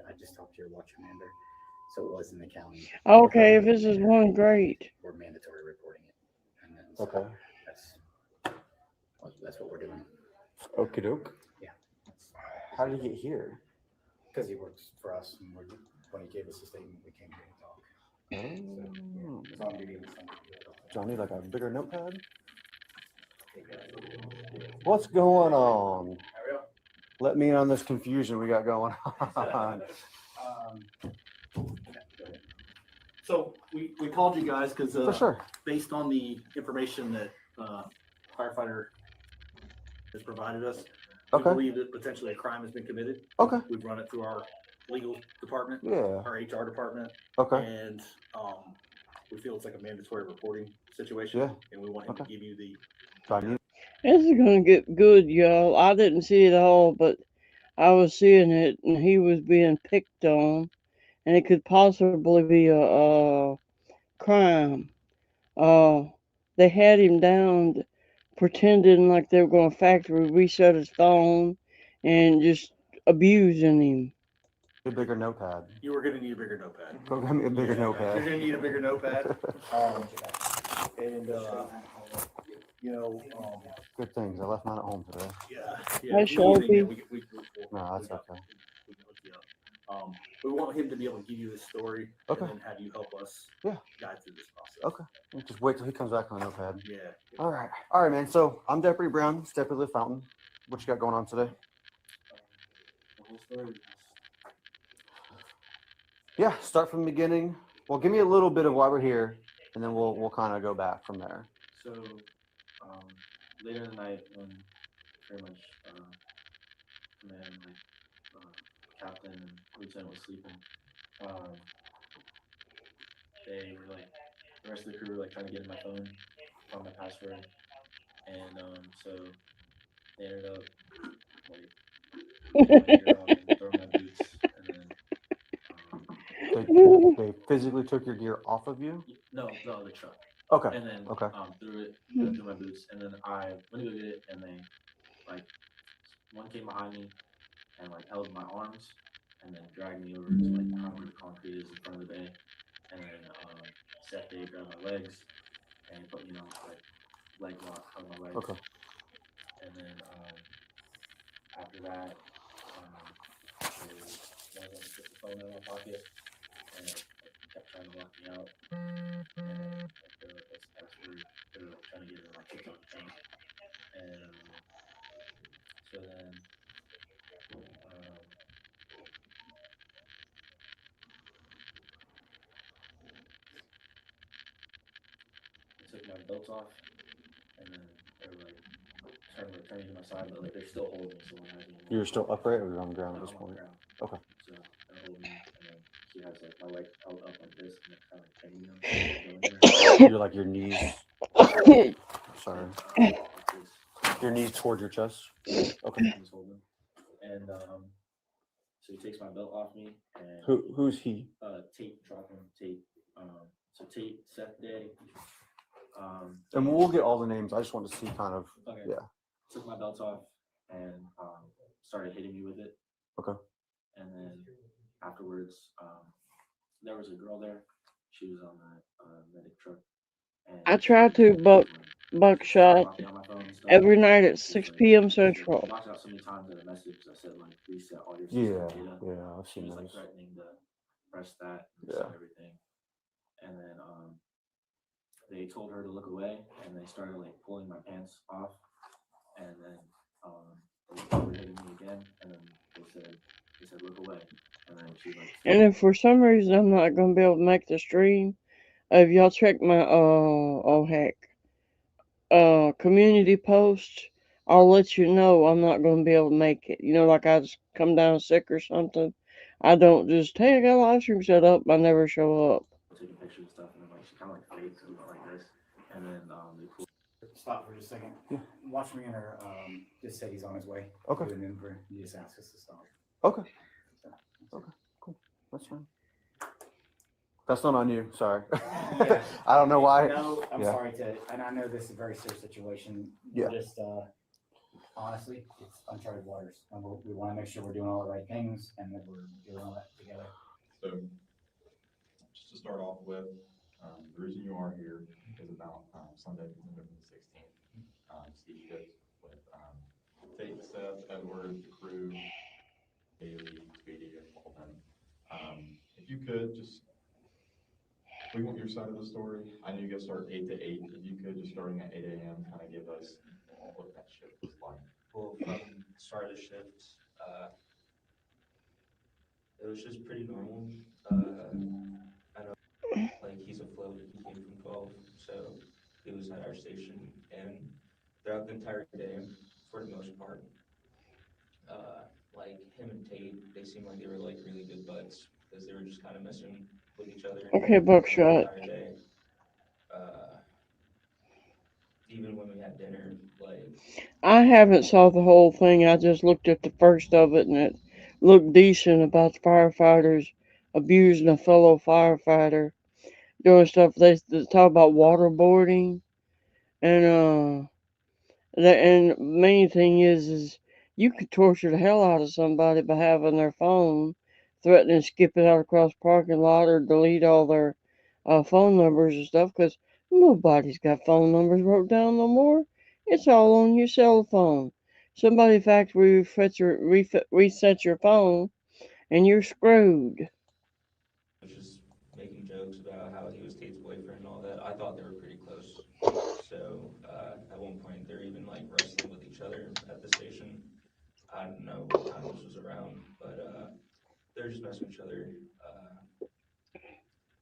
I just talked to your watch commander, so it was in the county. Okay, if this is one, great. We're mandatory reporting it. And then Okay. That's what we're doing. Okie doke. Yeah. How did he get here? Because he works for us, and when he gave us the statement, we came here to talk. Oh. So, on duty with somebody. Johnny, like a bigger notepad? What's going on? Let me in on this confusion we got going on. So we called you guys because For sure. based on the information that firefighter has provided us, we Okay. believe that potentially a crime has been committed. Okay. We've run it through our legal department, Yeah. our HR department. Okay. And we feel it's like a mandatory reporting situation. Yeah. And we want him to give you the This is gonna get good, y'all. I didn't see it all, but I was seeing it, and he was being picked on, and it could possibly be a crime. They had him down, pretending like they were going to factory reset his phone, and just abusing him. A bigger notepad. You were going to need a bigger notepad. Go get me a bigger notepad. You're going to need a bigger notepad. Good things. I left mine at home today. Hi, Shelby. No, that's okay. We want him to be able to give you his story Okay. and then have you help us Yeah. guide through this process. Okay. We'll just wait till he comes back on the notepad. Yeah. All right. All right, man. So I'm Deputy Brown, Deputy Liv Fountain. What you got going on today? Yeah, start from the beginning. Well, give me a little bit of why we're here, and then we'll kind of go back from there. So later in the night, when pretty much command, captain and lieutenant was sleeping, they were like, the rest of the crew were like trying to get in my phone, find my password, and so they ended up like throwing my boots, and then They physically took your gear off of you? no, the truck. Okay. And then Okay. threw my boots, and then I went to go get it, and they like one came behind me and like held my arms and then dragged me over to like kind of where the concrete is in front of the bay. And then Seth Day grabbed my legs and he put me on like leg lock, held my legs. Okay. And then after that, they one of them took the phone out of my pocket and kept trying to lock me out. And that's the password. They were like trying to get into my TikTok account. And so then they took my belts off and then they were like turning to my side, but like they're still holding me. So one has me. You're still upright, or you're on the ground at this point? Okay. So they're holding me, and then he has like my leg held up like this, and they're kind of like pinning me on You're like your knees. Sorry. Your knees towards your chest. Okay. He's holding. And so he takes my belt off me. And Who's he? Tate, dropping Tate. So Tate, Seth Day. And we'll get all the names. I just want to see kind of. Okay. Yeah. Took my belt off and started hitting me with it. Okay. And then afterwards, there was a girl there. She was on the medic truck. And I try to buckshot every night at 6 p.m. Central. I blocked out so many times in a message. I said like reset all your Yeah, data. yeah, I've She seen was like those. threatening to press that and Yeah. everything. And then they told her to look away, and they started like pulling my pants off, and then they were hitting me again, and then they said look away, and then she like. And if for some reason I'm not gonna be able to make the stream, if y'all check my community post, I'll let you know I'm not gonna be able to make it. You know, like I just come down sick or something. I don't just, hey, I got a live stream set up. I never show up. Taking pictures and stuff, and then like she kind of like fakes and went like this, and then they pulled. Stop for just a second. Yeah. Watch me enter. Just said he's on his way. Okay. Do an Uber. You just ask us to stop. Okay. Okay. Cool. That's fine. That's not on you. Sorry. Yeah. I don't know why. No, I'm Yeah. sorry and I know this is a very serious situation. Yeah. Just honestly, it's uncharted waters, and we want to make sure we're doing all the right things and that we're doing all that together. So, just to start off with, the reason you are here is about Sunday, November the 16th. Ski shift with Tate, Seth, Edward, the crew, Haley, Tweety, and Walden. If you could just, we want your side of the story. I know you guys start 8 to 8. If you could, just starting at 8 a.m., kind of give us what that shift was like. Well, from the start of the shift, it was just pretty normal. I know, like, he's a float. He came from 12, so he was at our station. And throughout the entire day, for the most part, like, him and Tate, they seemed like they were, like, really good buds because they were just kind of messing with each other. Okay, Buckshot. The entire day. Even when we had dinner, like. I haven't saw the whole thing. I just looked at the first of it, and it looked decent about the firefighters abusing a fellow firefighter, doing stuff. They talk about waterboarding, and the main thing is you could torture the hell out of somebody by having their phone, threatening to skip it out across the parking lot or delete all their phone numbers and stuff, because nobody's got phone numbers wrote down no more. It's all on your cell phone. Somebody factory reset your phone, and you're screwed. Was just making jokes about how he was Tate's boyfriend and all that. I thought they were pretty close. So at one point, they're even like wrestling with each other at the station. I don't know what time this was around, but they're just messing with each other.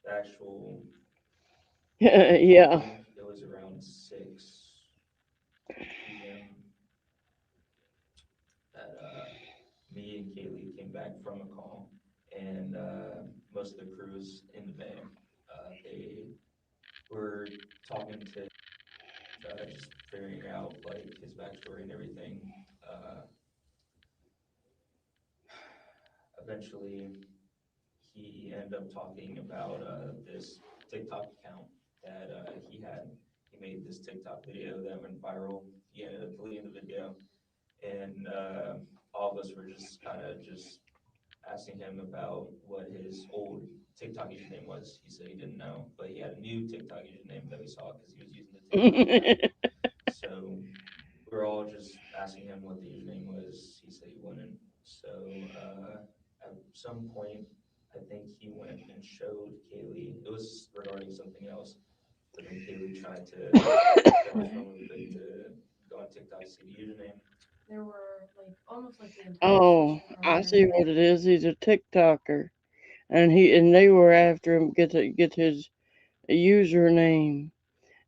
The actual. Yeah. I think it was around 6 p.m. that me and Kaylee came back from a call, and most of the crew was in the bay. They were talking to just figuring out like his backstory and everything. Eventually, he ended up talking about this TikTok account that he had. He made this TikTok video that went viral. He ended up deleting the video, and all of us were just kind of just asking him about what his old TikTok username was. He said he didn't know, but he had a new TikTok username that we saw because he was using the TikTok account. So we were all just asking him what the username was. He said he wouldn't. So at some point, I think he went and showed Kaylee. It was regarding something else, but then Kaylee tried to show his phone really quick to go on TikTok to see the username. There were like almost like the entire Oh, station I around see what it is. He's a TikToker, and they were after him get his username,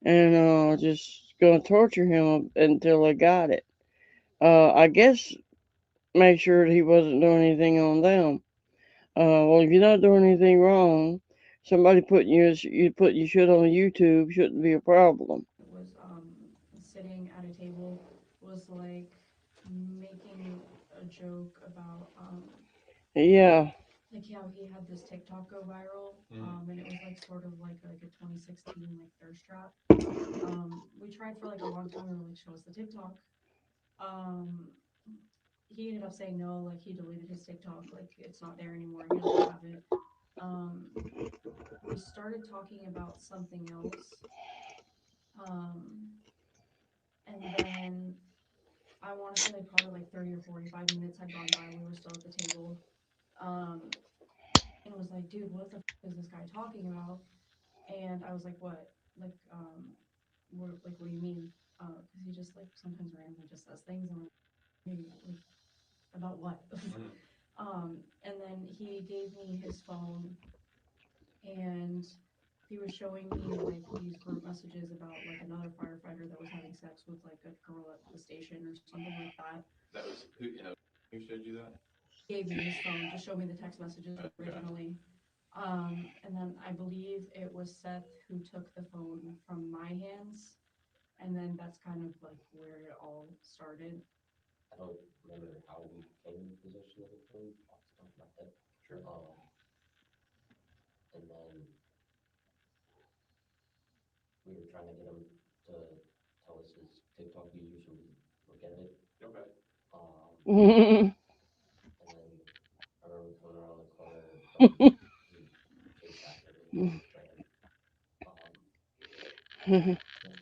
and just gonna torture him until they got it. I guess make sure he wasn't doing anything on them. Well, if you're not doing anything wrong, somebody putting you put you shit on YouTube shouldn't be a problem. was sitting at a table was like making a joke about Yeah. like how he had this TikTok go viral, and it was like sort of like a 2016 like thirst trap. We tried for like a long time. We were like, show us the TikTok. Um, he ended up saying no. Like he deleted his TikTok. Like it's not there anymore. He doesn't have it. Um, we started talking about something else. Um, and then I want to say like probably like 30 or 45 minutes had gone by. We were still at the table. Um, and it was like, dude, what the is this guy talking about? And I was like, what? Like, what do you mean? Because he just like sometimes randomly just says things, and I'm like, hey, like about what? And then he gave me his phone, and he was showing me like these group messages about like another firefighter that was having sex with like a girl at the station or something like that. That was who showed you that? Gave me his phone to show me the text messages originally. And then I believe it was Seth who took the phone from my hands, and then that's kind of like where it all started. I don't remember how we came in possession of the phone off the top of my head. Sure. And then we were trying to get him to tell us his TikTok user so we look at it. Okay. And then I remember coming around the corner, he chased after me and ran.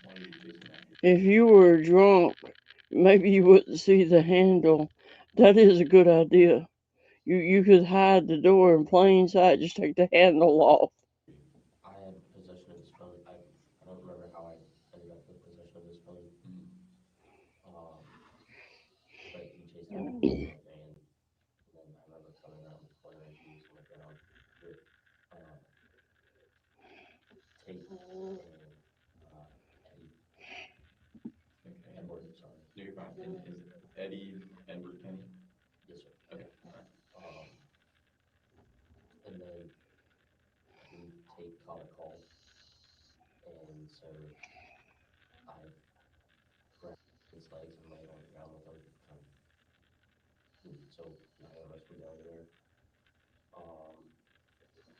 Why were you chasing after? If you were drunk, maybe you wouldn't see the handle. That is a good idea. You could hide the door in plain sight. Just take the handle off. I had possession of his phone. I don't remember how I ended up with possession of his phone. But he chased after me and I ran. And then I remember coming around the corner and he was on the ground with Tate and Eddie. Okay. Edward, sorry. You're fine. And is Eddie Edward Kenny? Yes, sir. Okay. All right. And then I believe Tate caught a call, and so I grabbed his legs and laid on the ground with him. So none of us were down there.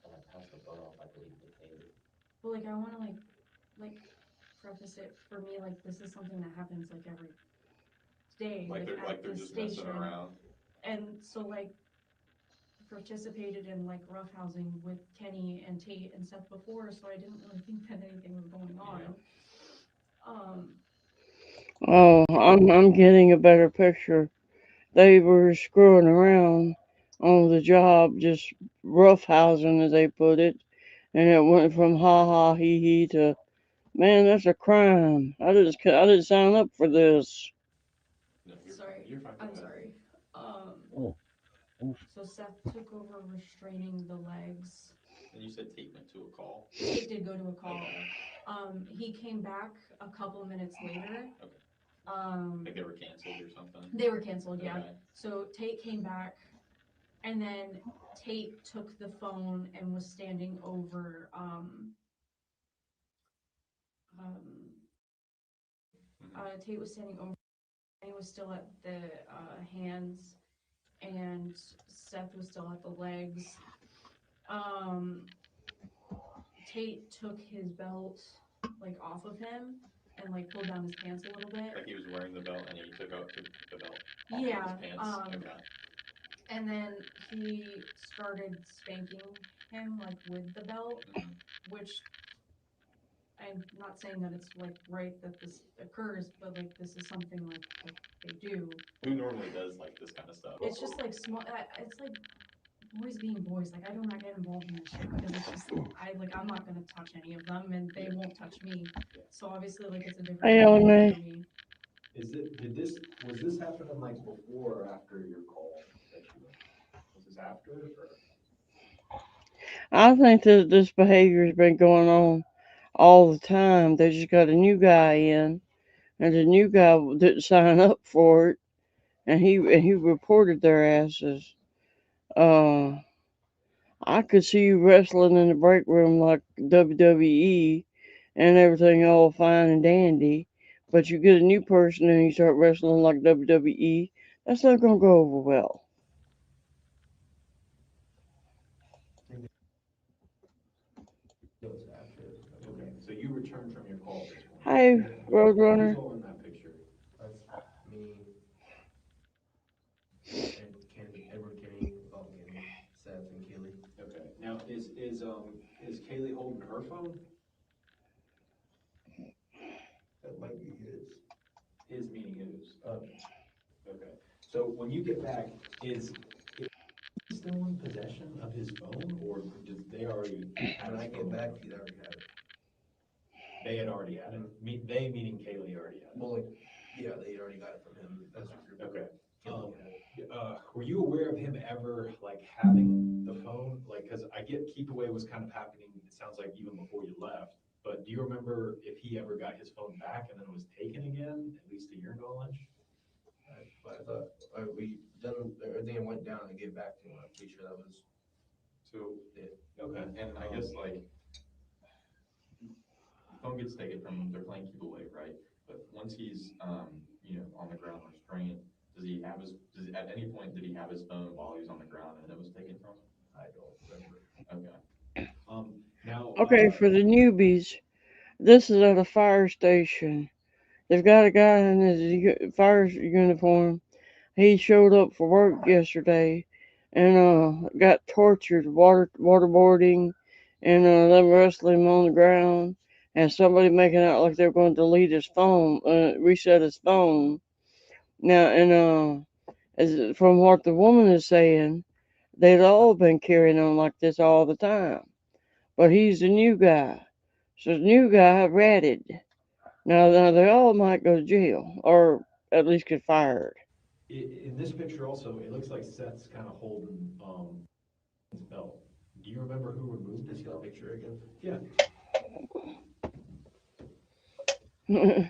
And I passed the phone off, I believe, to Tate. But like I want to like preface it for me, like this is something that happens like every day, Like they're at just this station. messing around. And so like participated in like roughhousing with Kenny and Tate and Seth before, so I didn't really think that anything was going on. Oh, I'm getting a better picture. They were screwing around on the job, just roughhousing, as they put it, and it went from ha ha he he to man, that's a crime. I didn't sign up for this. No, Sorry, You're fine. I'm sorry. Oh. So Seth took over restraining the legs. And you said Tate went to a call. Tate did go to a call. Okay. He came back a couple minutes later. Okay. Like they were canceled or something? They were canceled, yeah. Okay. So Tate came back, and then Tate took the phone and was standing over Tate was standing over, and he was still at the hands, and Seth was still at the legs. Tate took his belt like off of him and like pulled down his pants a little bit. Like he was wearing the belt and he took the belt off Yeah, of his pants. Okay. and then he started spanking him like with the belt, which I'm not saying that it's like right that this occurs, but like this is something like they do. Who normally does like this kind of stuff? It's just like small. It's like boys being boys. Like I do not get involved in this shit because it's just I'm not gonna touch any of them and they won't touch me. So obviously like it's a different Hey, Ellen dynamic May. for me. Was this happening like before or after your call that you made? Was this after or? I think that this behavior has been going on all the time. They just got a new guy in, and the new guy didn't sign up for it, and he reported their asses. Uh, I could see you wrestling in the break room like WWE and everything all fine and dandy, but you get a new person and you start wrestling like WWE, that's not gonna go over well. It was after. Okay, so you returned from your call at this point. Hey, Who's Roadrunner. all in that picture? That's me and Edward Kenny, Dalton Kenny, Seth, and Kaylee. Okay, now is Kaylee holding her phone? That might be his. His meaning whose? Okay, so when you get back, is he still in possession of his phone, or did they already have When his I get phone? back, he'd already had it. They had already had it. They meaning Kaylee already had it. Well, like, yeah, they already got it from him as a group. Okay. Kaylee had it. Were you aware of him ever like having the phone? Like, because I get keep away was kind of happening. It sounds like even before you left. But do you remember if he ever got his phone back and then it was taken again? At least to your knowledge. I thought we done everything went down and gave back to him. I'm pretty sure that was So it. okay, and I guess like the phone gets taken from him. They're playing keep away, right? But once he's on the ground restrained, does at any point did he have his phone while he was on the ground and it was taken from him? I don't remember. Okay. Now. Okay, for the newbies, this is at a fire station. They've got a guy in his fire uniform. He showed up for work yesterday and got tortured waterboarding and them wrestling him on the ground and somebody making out like they were going to delete his phone, reset his phone. Now and as from what the woman is saying, they've all been carrying on like this all the time. But he's the new guy. So the new guy ratted. Now they all might go to jail or at least get fired. In this picture also, it looks like Seth's kind of holding his belt. Do you remember who removed his belt? Picture again? Yeah.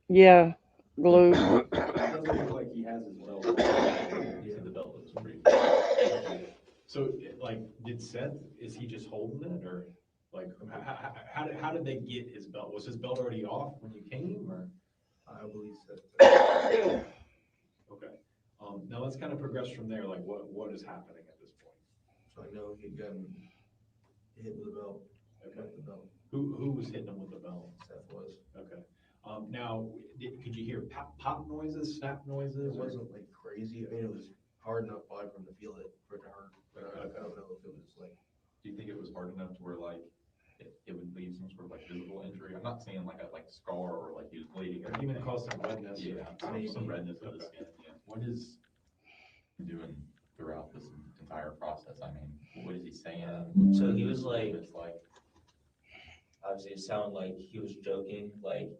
Yeah, glue. It doesn't look like he has his belt. Yeah, the belt looks pretty. Okay. So, like, is he just holding it, or like, how did they get his belt? Was his belt already off when you came, or? I believe so. Okay. Now let's kind of progress from there. Like, what is happening at this point? So I know he got hit with a belt. Okay. With the belt. Who was hitting him with the belt? Seth was. Okay. Now, could you hear pop noises, snap noises? It wasn't like crazy. I mean, it was hard enough probably for him to feel it, for it to hurt. But I don't know if it was like. Do you think it was hard enough to where like it would leave some sort of like visible injury? I'm not saying like a scar or like he was bleeding or Or even anything. cause some redness. Yeah, some redness of the skin. Yeah. What is he doing throughout this entire process? I mean, what is he saying? So he was like, obviously it sounded like he was joking, like,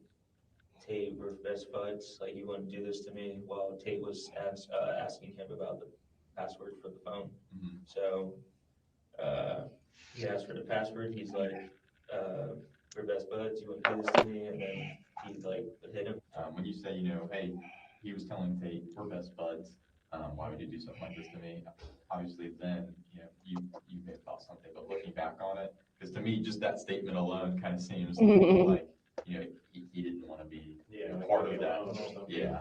Tate, we're best buds, like you wouldn't do this to me, while Tate was asking him about the password for the phone. Mm-hmm. So he asked for the password, he's like, we're best buds, you wouldn't do this to me, and then he like hit him. When you say, hey, he was telling Tate, we're best buds, why would you do something like this to me? Obviously then, you may have thought something, but looking back on it, because to me, just that statement alone kind of seems like, he didn't want to be part of that. Yeah.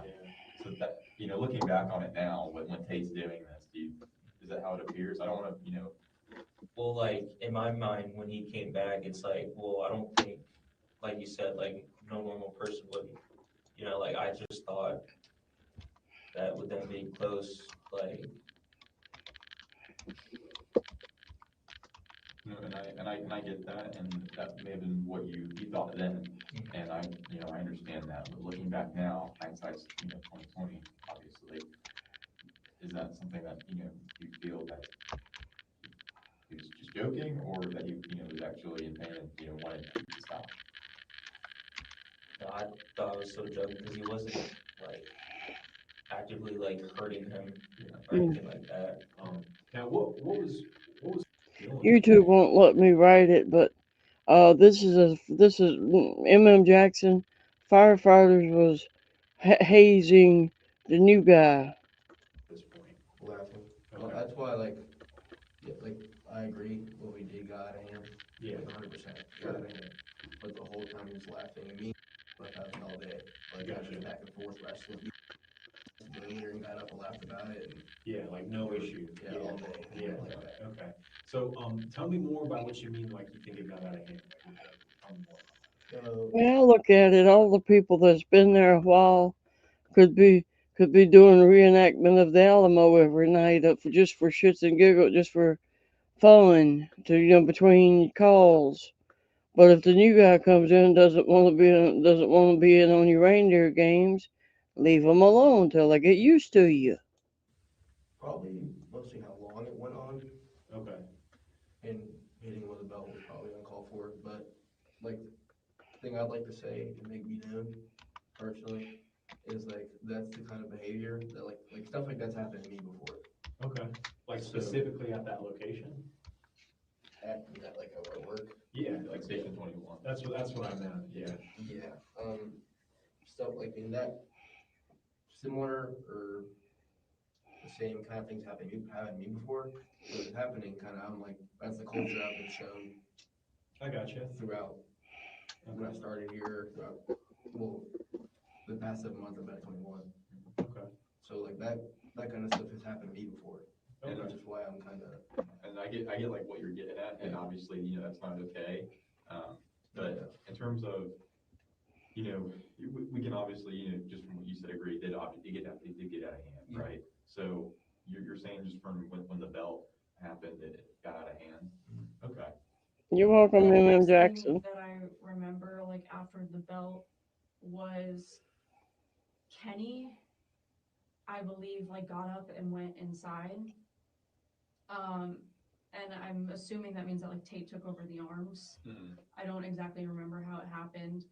So that, looking back on it now, when Tate's doing this, is that how it appears? I don't want to, Well, like in my mind, when he came back, it's like, well, I don't think, like you said, like no normal person would, like I just thought that with them being close, like and I get that, and that may have been what you thought then, and I understand that. But looking back now, hindsight's 2020. Obviously, is that something that you feel that he was just joking, or that he was actually in pain and wanted to stop? no, I thought I was so joking because he wasn't like actively like hurting him or Mm. anything like that. Now, what was feeling? YouTube won't let me write it, but this is Jackson. Firefighters was hazing the new guy. At this point. Laughing. Okay. That's why, like, yeah, like I agree. What we did got out of hand. Yeah. Like 100%. Got out of hand. But the whole time he was laughing, and me like I was all day, like kind of just back and forth wrestling. He earlier and got up and laughed about it, and Yeah, like no issue. yeah, all day. Yeah. Like that. Okay. So, tell me more about what you mean. Like you think it got out of hand. Like, tell me more about When I look at it, all the people that's been there a while could be doing a reenactment of the Alamo every night up for just for shits and giggles, just for fun, to between calls. But if the new guy comes in, doesn't want to be in on your reindeer games, leave them alone till they get used to you. Probably mostly how long it went on, that. Okay. and hitting with a belt was probably uncalled for. But like thing I'd like to say and make me known personally is like that's the kind of behavior that like stuff like that's happened to me before. Okay. Like So- specifically at that location. At like at work. Yeah. Like Station 21. That's what I meant. Yeah. Yeah. Stuff like in that similar or the same kind of things happened to me before. So it's happening kind of. I'm like that's the culture I've been shown. I gotcha. Throughout when I started here, throughout well the past 7 months I've been at 21. Okay. So like that kind of stuff has happened to me before. Okay. Which is why I'm kind of. And I get like what you're getting at, and obviously that's not okay. But in terms of we can obviously just from what you said agree that it did get out of hand, right? So you're saying just from when the belt happened it got out of hand. Okay. You're welcome, The next Jackson. thing that I remember, like after the belt, was Kenny, I believe, like got up and went inside. And I'm assuming that means that like Tate took over the arms. Mhm. I don't exactly remember how it happened.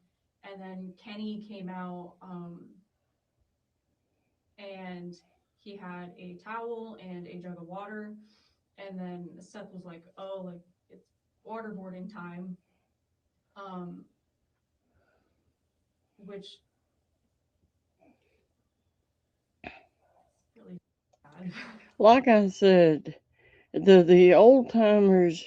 And then Kenny came out, and he had a towel and a jug of water. And then Seth was like, "Oh, like it's waterboarding time," which really bad. Like I said, the old timers,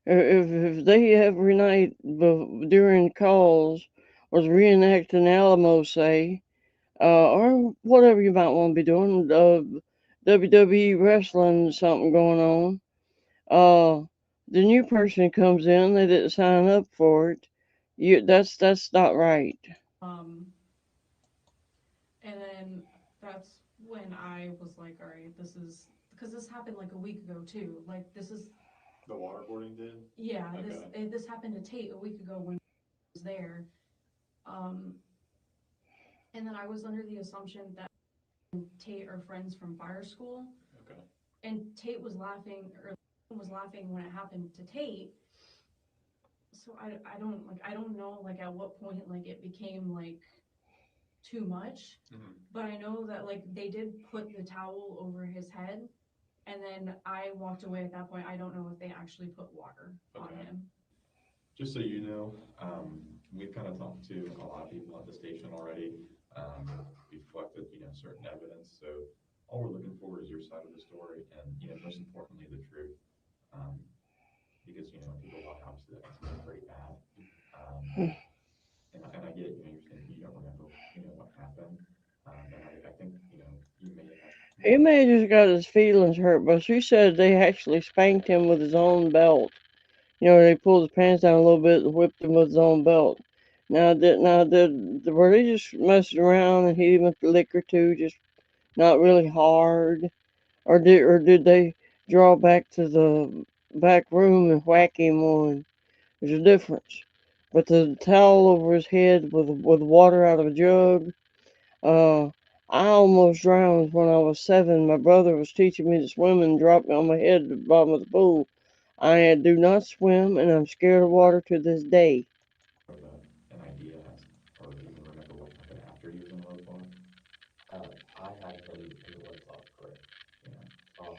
if they every night during calls was reenacting Alamo, say, or whatever you might want to be doing, WWE wrestling, something going on. The new person comes in, they didn't sign up for it. That's not right. And then that's when I was like, all right, this is because this happened like a week ago too. Like this is The waterboarding did. yeah, Okay. this happened to Tate a week ago when he was there. And then I was under the assumption that Tate are friends from fire school. Okay. And Tate was laughing when it happened to Tate. So I don't know like at what point like it became like too much. Mhm. But I know that like they did put the towel over his head, and then I walked away at that point. I don't know if they actually put water on Okay. him. Just so you know, we've kind of talked to a lot of people at the station already. We've collected, certain evidence. So all we're looking for is your side of the story, and most importantly, the truth. Because people lie, obviously that's very bad. And I get, you're saying you don't remember, what happened. And I think, you may have He may have just got his feelings hurt, but she said they actually spanked him with his own belt. You know, they pulled his pants down a little bit and whipped him with his own belt. Now, were they just messing around and hit him with the liquor too, just not really hard, or did they draw back to the back room and whack him one? There's a difference. But the towel over his head with water out of a jug. Uh, I almost drowned when I was 7. My brother was teaching me to swim and dropped me on my head at the bottom of the pool. I do not swim, and I'm scared of water to this day. Of an idea as, or even remember what happened after he was in the leg lock? I had him in the leg lock, correct? Yeah.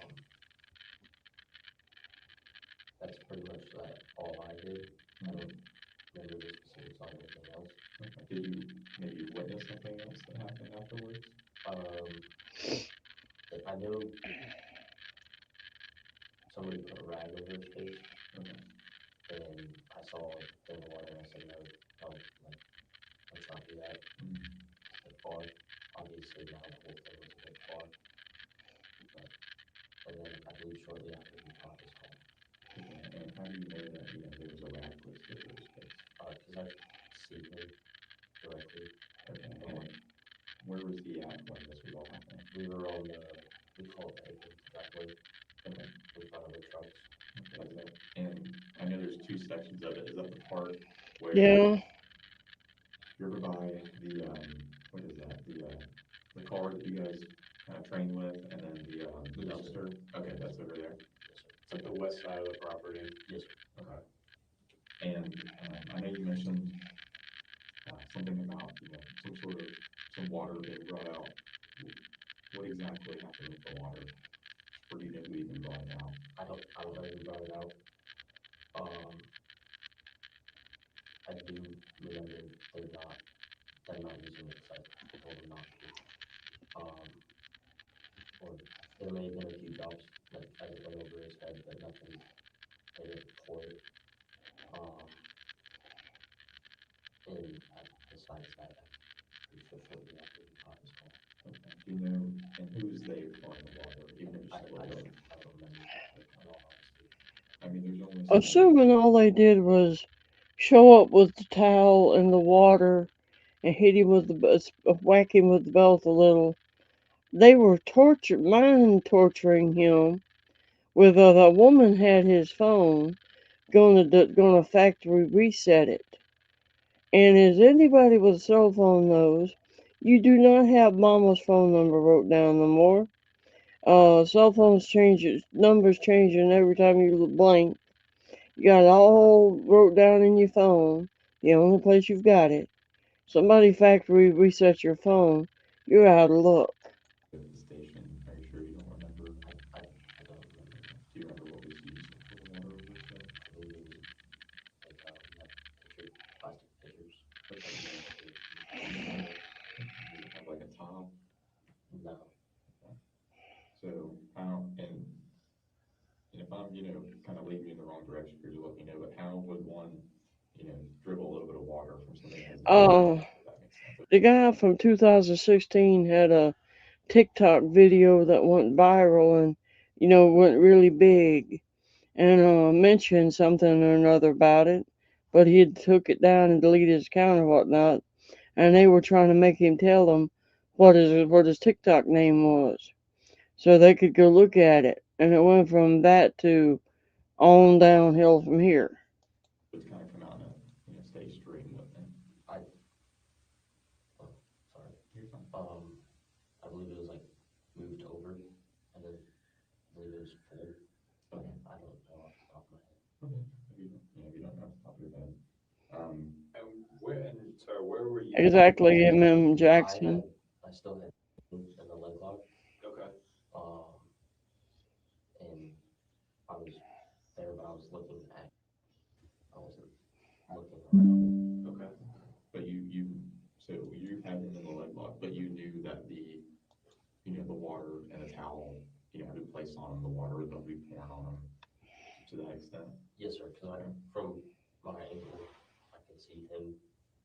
That's pretty much all I did. I don't remember the specifics on anything else. Okay. Did you maybe witness something else that happened afterwards? I know somebody put a rag over his face, Okay. and I saw like a thing of water, and I said, no, don't, like, let's not do that. It's a bit far. Obviously, now the whole thing was a bit far. And then I believe shortly after he caught his call. Okay. And how do you know that, there was a rag placed over his face? Because I see him directly. Okay. And where was he at when this was all happening? We were on we call it the apron, the driveway. Okay. In front of the trucks. Okay. And I know there's two sections of it. Is that the part where Yeah. you're over by the what is that? The car that you guys kind of train with, and then the dumpster? Okay, that's over there. Yes, sir. It's like the west side of the property. Yes, sir. Okay. And I know you mentioned something about some water being brought out. What exactly happened with the water? Or do you know who even brought it out? I don't know who brought it out. I do remember them not using it because I told them not to. Or there may have been a few drops, like as it went over his head, but nothing, they didn't pour it. And besides that, I'm pretty sure shortly after he caught his call. Okay. Do you know, and who's they pouring the water, even if it's just a little bit? I don't remember, in all honesty. I mean, there's only so many. Assuming all they did was show up with the towel and the water and hit him with whack him with the belt a little. They were mind torturing him. With the woman had his phone, gonna factory reset it. And as anybody with a cell phone knows, you do not have mama's phone number wrote down no more. Cell phones change, numbers changing every time you blink. You got it all wrote down in your phone, the only place you've got it. Somebody factory reset your phone, you're out of luck. At the station, are you sure you don't remember? I don't remember. Do you remember what was used to pour the water over his head? I believe it was like plastic pitchers. Okay. Used water. Does it have like a top? No. Okay. So how, and if I'm, kind of leading you in the wrong direction because you're looking at, but how would one, dribble a little bit of water from something that has that makes sense? The guy from 2016 had a TikTok video that went viral and, went really big and mentioned something or another about it, but he had took it down and deleted his account or whatnot, and they were trying to make him tell them what his TikTok name was, so they could go look at it, and it went from that to on downhill from here. It's kind of come out in a steady stream with him. Sorry. You're fine. I believe it was like moved over, and then I believe it was full. Okay. I don't know off the top of my head. Okay. If you don't know off the top of your head. Where were you? Exactly, Jackson. I still had in the leg lock. Okay. And I was there, but I was looking at. I wasn't looking around. Okay. But so you had him in the leg lock, but you knew that the water and the towel, had been placed on him, the water that would be pouring on him to that extent? Yes, sir, because from my angle, I could see him,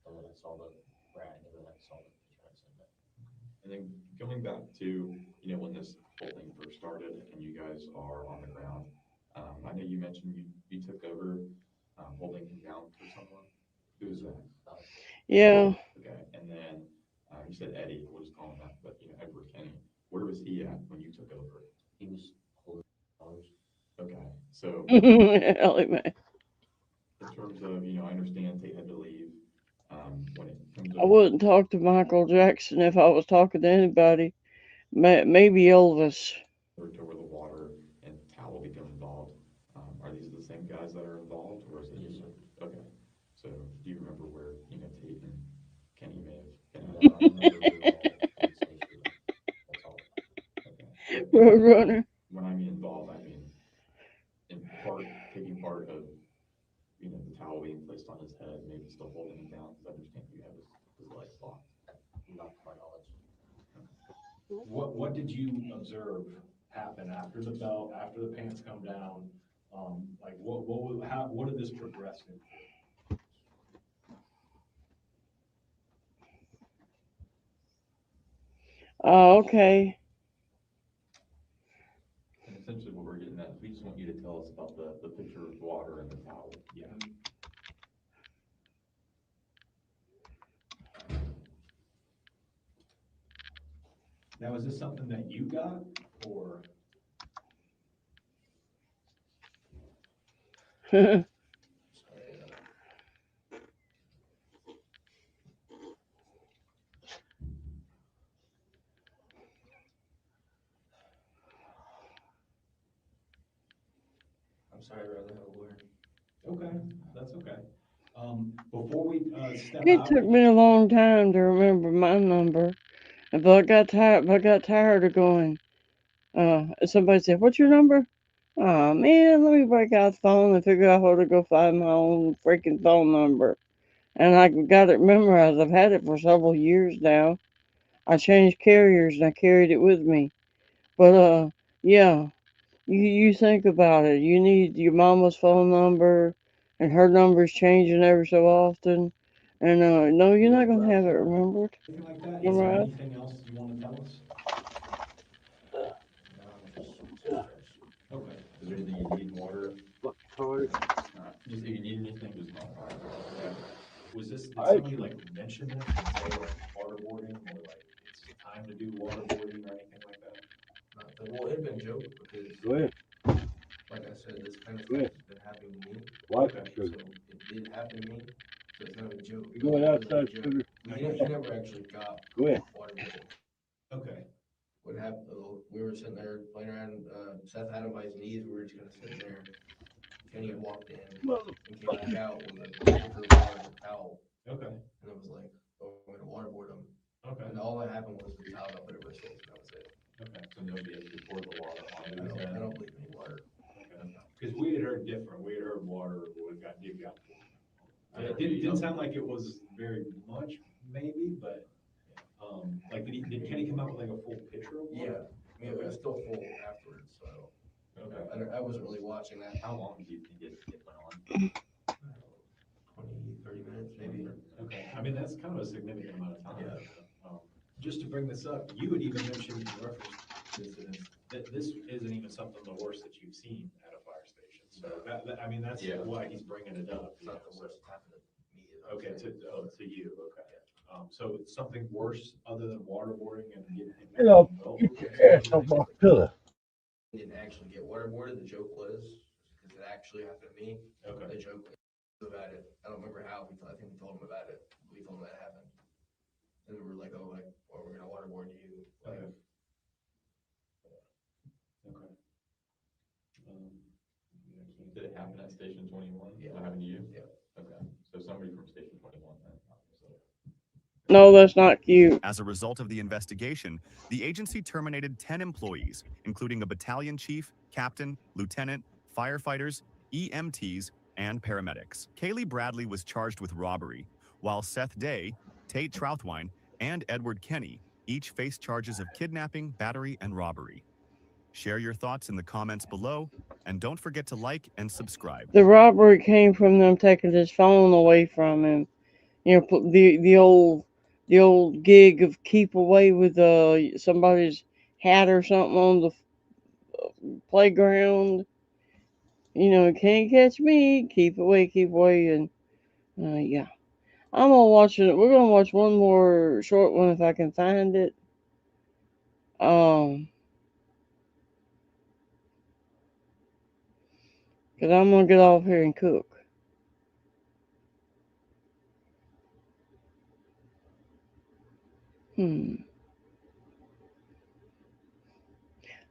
and then I saw the rag, and then I saw the picture, I said that. And then going back to, when this whole thing first started and you guys are on the ground. I know you mentioned you took over holding him down for someone. Who was that? Yeah. Okay, and then you said Eddie. We'll just call him that, but Edward Kenny. Where was he at when you took over? He was holding dollars. Okay, so Ellie man. in terms of I understand Tate had to leave. When it comes I over wouldn't talk to Michael Jackson if I was talking to anybody. Maybe Elvis. to where the water and towel become involved, are these the same guys that are involved, or is it? Yes, sir. Okay, so do you remember where Tate and Kenny may have been? No, I remember we were all in the station. That's all. Okay, but Roadrunner. when I mean involved, I mean taking part of the towel being placed on his head, maybe still holding him down, because I understand you have his legs locked. Not to my knowledge. What did you observe happen after the belt, after the pants come down? Like what did this progress into? Oh, okay. And essentially what we're getting at is we just want you to tell us about the picture of water and the towel. Yeah. Now, is this something that you got, or? I'm sorry, brother. Okay, that's okay. Before we step It out, took me a long time to remember my number, but I got tired. But I got tired of going. Somebody said, "What's your number?" Oh man, let me break out the phone and figure out how to go find my own freaking phone number. And I got it memorized. I've had it for several years now. I changed carriers and I carried it with me. But yeah, you think about it. You need your mama's phone number, and her number's changing every so often. And no, you're not gonna have it remembered. anything like that, is there Memorized. anything else you want to tell us? No, just fresh. Okay. Is there anything you need? Water? Just if you need anything, just call. Okay. Did somebody like mention this and say like waterboarding or like it's time to do waterboarding or anything like that? Nothing. Well, it had been a joke because, like I said, this kind of stuff has been happening to me. Okay. So it did happen to me. So it's kind of a joke. You going outside, He sugar? never actually got Go ahead. waterboarding. Okay. What happened? We were sitting there playing around. Seth had him by his knees. We were just kind of sitting there. Kenny had walked in and came back out with a pitcher of water and a towel. Okay. And it was like, oh, I'm gonna waterboard him. Okay. And all that happened was the towel got put over his face, and that was it. Okay. So nobody actually poured the water on I his head? don't believe any water. Okay. Because we had heard different. We had heard water did got poured. It didn't sound like it was very much, maybe, but like did Kenny come out with like a full pitcher of water? Yeah, it was still full afterwards, so Okay. I wasn't really watching that. How long do you think it went on? 20, 30 minutes maybe. Okay. I mean, that's kind of a significant amount of time. Yeah. Just to bring this up, you had even mentioned in reference to incidents that this isn't even something the worst that you've seen at a fire station. So I mean, that's why he's bringing it up. It's not the worst that's happened to me. Okay, to you. Okay. So it's something worse other than waterboarding and getting him. You know, get your ass off my pillow. Didn't actually get waterboarded. The joke was because it actually happened to me. Okay. The joke about it. I don't remember how. I think we told him about it. We told him that happened, and we were like, "Oh, like, well, we're gonna waterboard you." Like, Okay. Okay. Did it happen at Station 21? Yeah. What happened to you? Yeah. Okay, so somebody from Station 21 then. No, that's not cute. As a result of the investigation, the agency terminated 10 employees, including a battalion chief, captain, lieutenant, firefighters, EMTs, and paramedics. Kaylee Bradley was charged with robbery, while Seth Day, Tate Trouthwine, and Edward Kenny each faced charges of kidnapping, battery, and robbery. Share your thoughts in the comments below, and don't forget to like and subscribe. The robbery came from them taking his phone away from him. You know, the old gig of keep away with somebody's hat or something on the playground. You know, can't catch me. Keep away, and yeah. I'm gonna watch it. We're gonna watch one more short one if I can find it. Cause I'm gonna get off here and cook.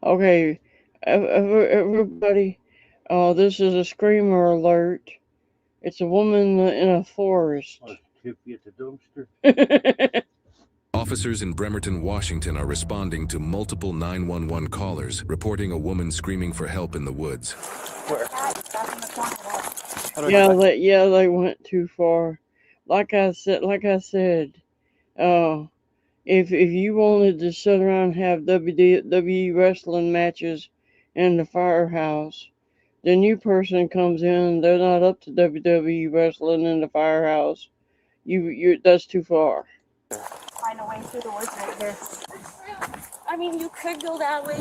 Okay, everybody. This is a screamer alert. It's a woman in a forest. Tip you at the dumpster. Officers in Bremerton, Washington are responding to multiple 911 callers reporting a woman screaming for help in the woods. Where? Yeah, they went too far. Like I said, if you wanted to sit around and have WWE wrestling matches in the firehouse, the new person comes in, they're not up to WWE wrestling in the firehouse. You that's too far. Find a way through the woods right here. I mean, you could go that way.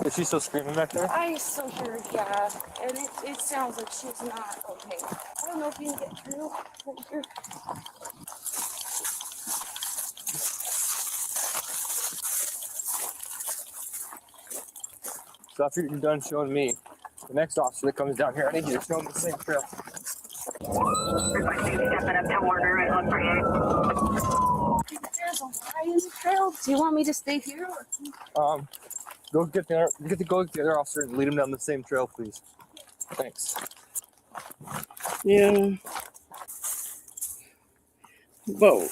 Is she still screaming back there? I still hear her, yeah. And it sounds like she's not okay. I don't know if you can get through right here. So after you're done showing me, the next officer that comes down here, I need you to show him the same trail. There's a lion in the trail. Do you want me to stay here? Or... Go get the other officer and lead him down the same trail, please. Thanks. Yeah. But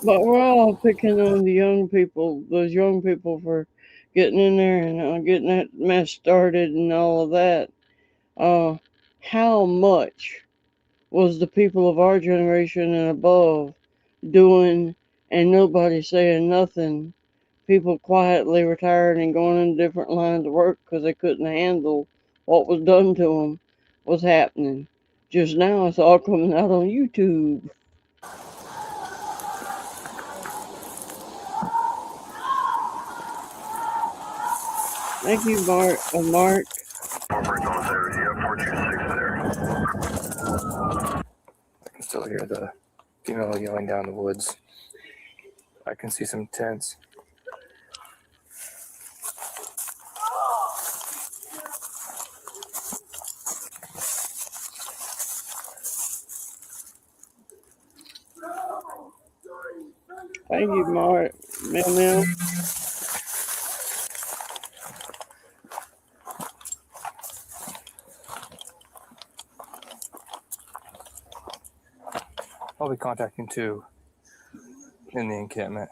we're all picking on the young people, those young people for getting in there and getting that mess started and all of that. How much was the people of our generation and above doing and nobody saying nothing? People quietly retired and going in different lines of work because they couldn't handle what was done to them was happening. Just now it's all coming out on YouTube. Thank you, Mark. I can still hear the female yelling down the woods. I can see some tents. Thank you, Mark. Meow. I'll be contacting two in the encampment.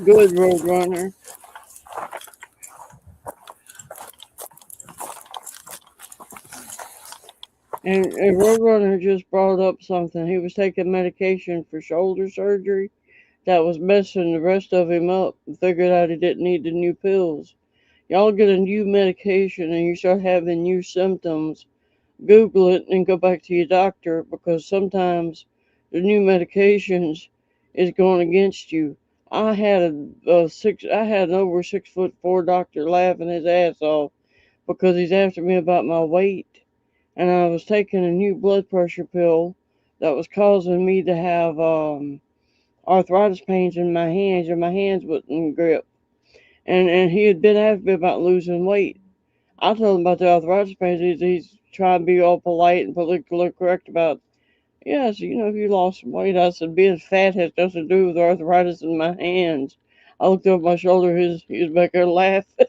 Good, Roadrunner. And Roadrunner just brought up something. He was taking medication for shoulder surgery that was messing the rest of him up and figured out he didn't need the new pills. Y'all get a new medication and you start having new symptoms, Google it and go back to your doctor, because sometimes the new medications is going against you. I had an over 6'4" doctor laughing his ass off because he's after me about my weight, and I was taking a new blood pressure pill that was causing me to have arthritis pains in my hands, and my hands wouldn't grip. And he had been after me about losing weight. I told him about the arthritis pains. He's trying to be all polite and politically correct about, yes, you know, if you lost some weight. I said, being fat has nothing to do with arthritis in my hands. I looked over my shoulder. He was back there laughing.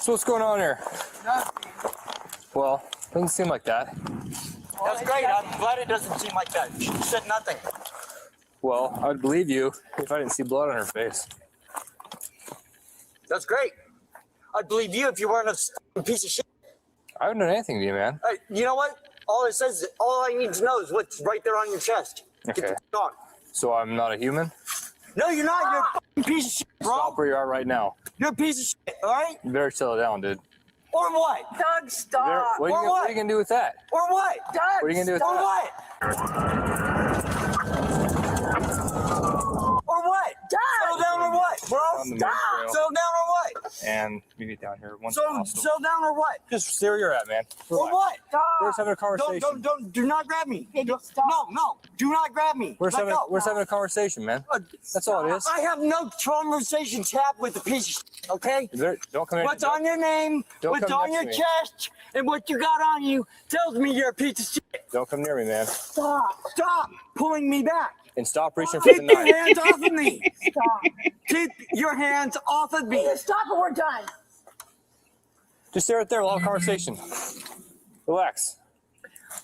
So what's going on here? Nothing. Well, doesn't seem like that. That's great. I'm glad it doesn't seem like that. She said nothing. Well, I'd believe you if I didn't see blood on her face. That's great. I'd believe you if you weren't a piece of shit. I haven't done anything to you, man. You know what? All I need to know is what's right there on your chest. Okay. Get the on. So I'm not a human? No, you're not. You're a fucking piece of shit, bro. Stop where you are right now. You're a piece of shit, all right? You better settle down, dude. Or what? Doug, stop. What are you gonna do with that? Or what? Doug, What are you gonna do with or that? what? Or what? Doug! Bro, on the main stop! trail. Settle down or what? And meet it down here once So, possible. settle down or what? Just stay where you're at, man. For what? We're just having a conversation. Do not grab me. No, do not grab me. We're just Let go. having a conversation, man. That's all it is. I have no conversation to have with the piece of shit, okay? Don't come in. What's on your name, what's on your chest, and what you got on you tells me you're a piece of shit. Don't come near me, man. Stop pulling me back. And stop reaching for the Keep your knife. hands off of me. Stop. Keep your hands off of me. Stop it, we're done. Just stay right there. We'll have a conversation. Relax.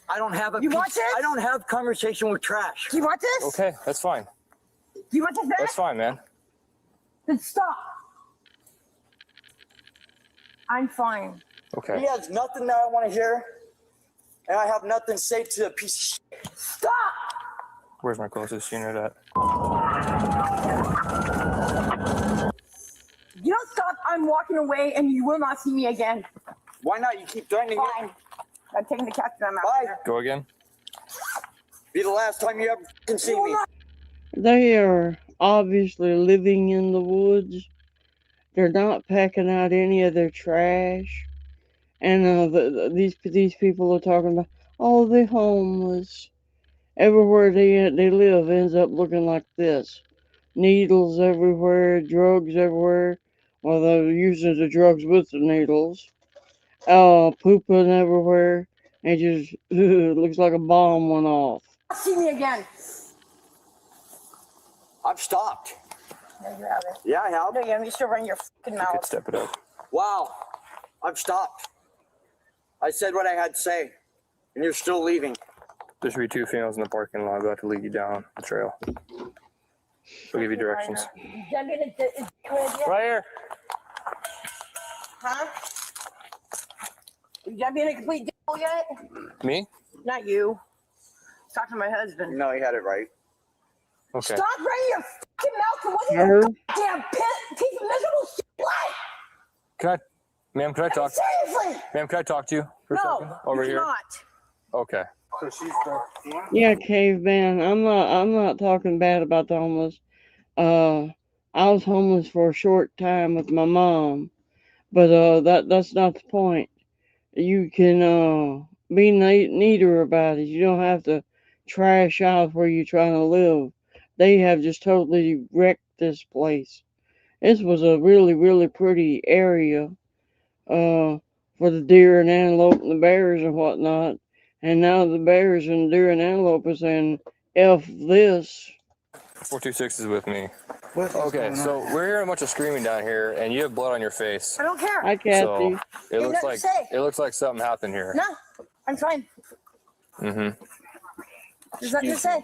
I don't have a. You want this? I don't have conversation with trash. Do you want this? Okay, that's fine. Do you want this back? That's fine, man. Then stop. I'm fine. Okay. He has nothing that I want to hear, and I have nothing to say to a piece of shit. Stop! Where's my closest unit at? You don't stop, I'm walking away and you will not see me again. Why not? You keep threatening Fine. I'm taking the captain. I'm out. Bye. Here. Go again. Be the last time you ever can see me. They are obviously living in the woods. They're not packing out any of their trash. And these people are talking about, oh, the homeless. Everywhere they live ends up looking like this. Needles everywhere, drugs everywhere. Well, they're using the drugs with the needles. Pooping everywhere. And just looks like a bomb went off. See me again. I've stopped. No, you haven't. Yeah, I have. No, you haven't. You still run your fucking mouth. Step it up. Wow. I've stopped. I said what I had to say, and you're still leaving. There should be two females in the parking lot about to lead you down the trail. We'll give you directions. Right here. Huh? You done being a complete d***hole yet? Me? Not you. Talk to my husband. No, he had it right. Okay. Stop running your fucking mouth and what Her? you damn piece of miserable shit life! Can I, ma'am, can I talk? Seriously! Ma'am, can I talk to you for a second? No, Over you here. cannot. Okay. So she's the Yeah, caveman. I'm not talking bad about the homeless. I was homeless for a short time with my mom, but that's not the point. You can be neater about it. You don't have to trash out where you're trying to live. They have just totally wrecked this place. This was a really, really pretty area for the deer and antelope and the bears and whatnot. And now the bears and deer and antelope are saying, F this. 426 is with me. Okay, so we're hearing a bunch of screaming down here, and you have blood on your face. I don't care. Hi, Kathy. So it looks nothing like to say. it looks like something happened here. No, I'm fine. Mm-hmm. There's nothing to say.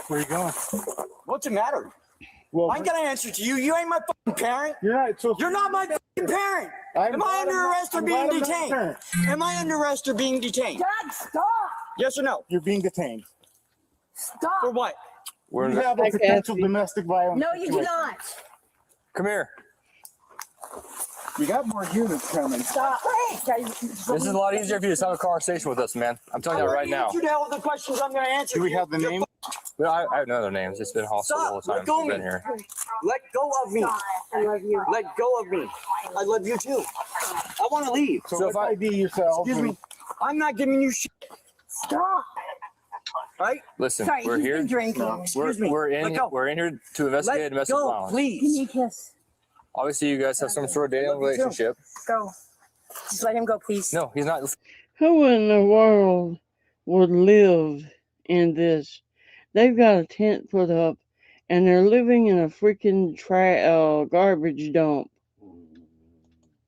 Where you going? What's the matter? Well, I ain't gonna answer to you. You ain't my fucking parent. yeah, it's You're not my fucking parent. Am I under arrest or being detained? Am I under arrest or being detained? Dad, stop! Yes or no? You're being detained. Stop! For what? We're You have a potential domestic violence. No, you do situation. not. Come here. You got more units coming. Stop. This is a lot easier if you just have a conversation with us, man. I'm telling you that right now. You know all the questions I'm gonna answer. Do we have the name? Well, I have no other names. It's been hostile all the Stop. time. Let go of We've been me. here. Let go of me. I love you. Let go of me. I love you too. I want to leave. So if I ID yourself. Excuse me. I'm not giving you shit. Stop. Right? Listen, Sorry, we're he's here. been drinking. Excuse me. We're Let go. in here to investigate Let domestic go, violence. Give please. me a kiss. Obviously, you guys have some sort of dating Love you too. relationship. Go. Just let him go, please. No, he's not. Who in the world would live in this? They've got a tent put up, and they're living in a freaking garbage dump.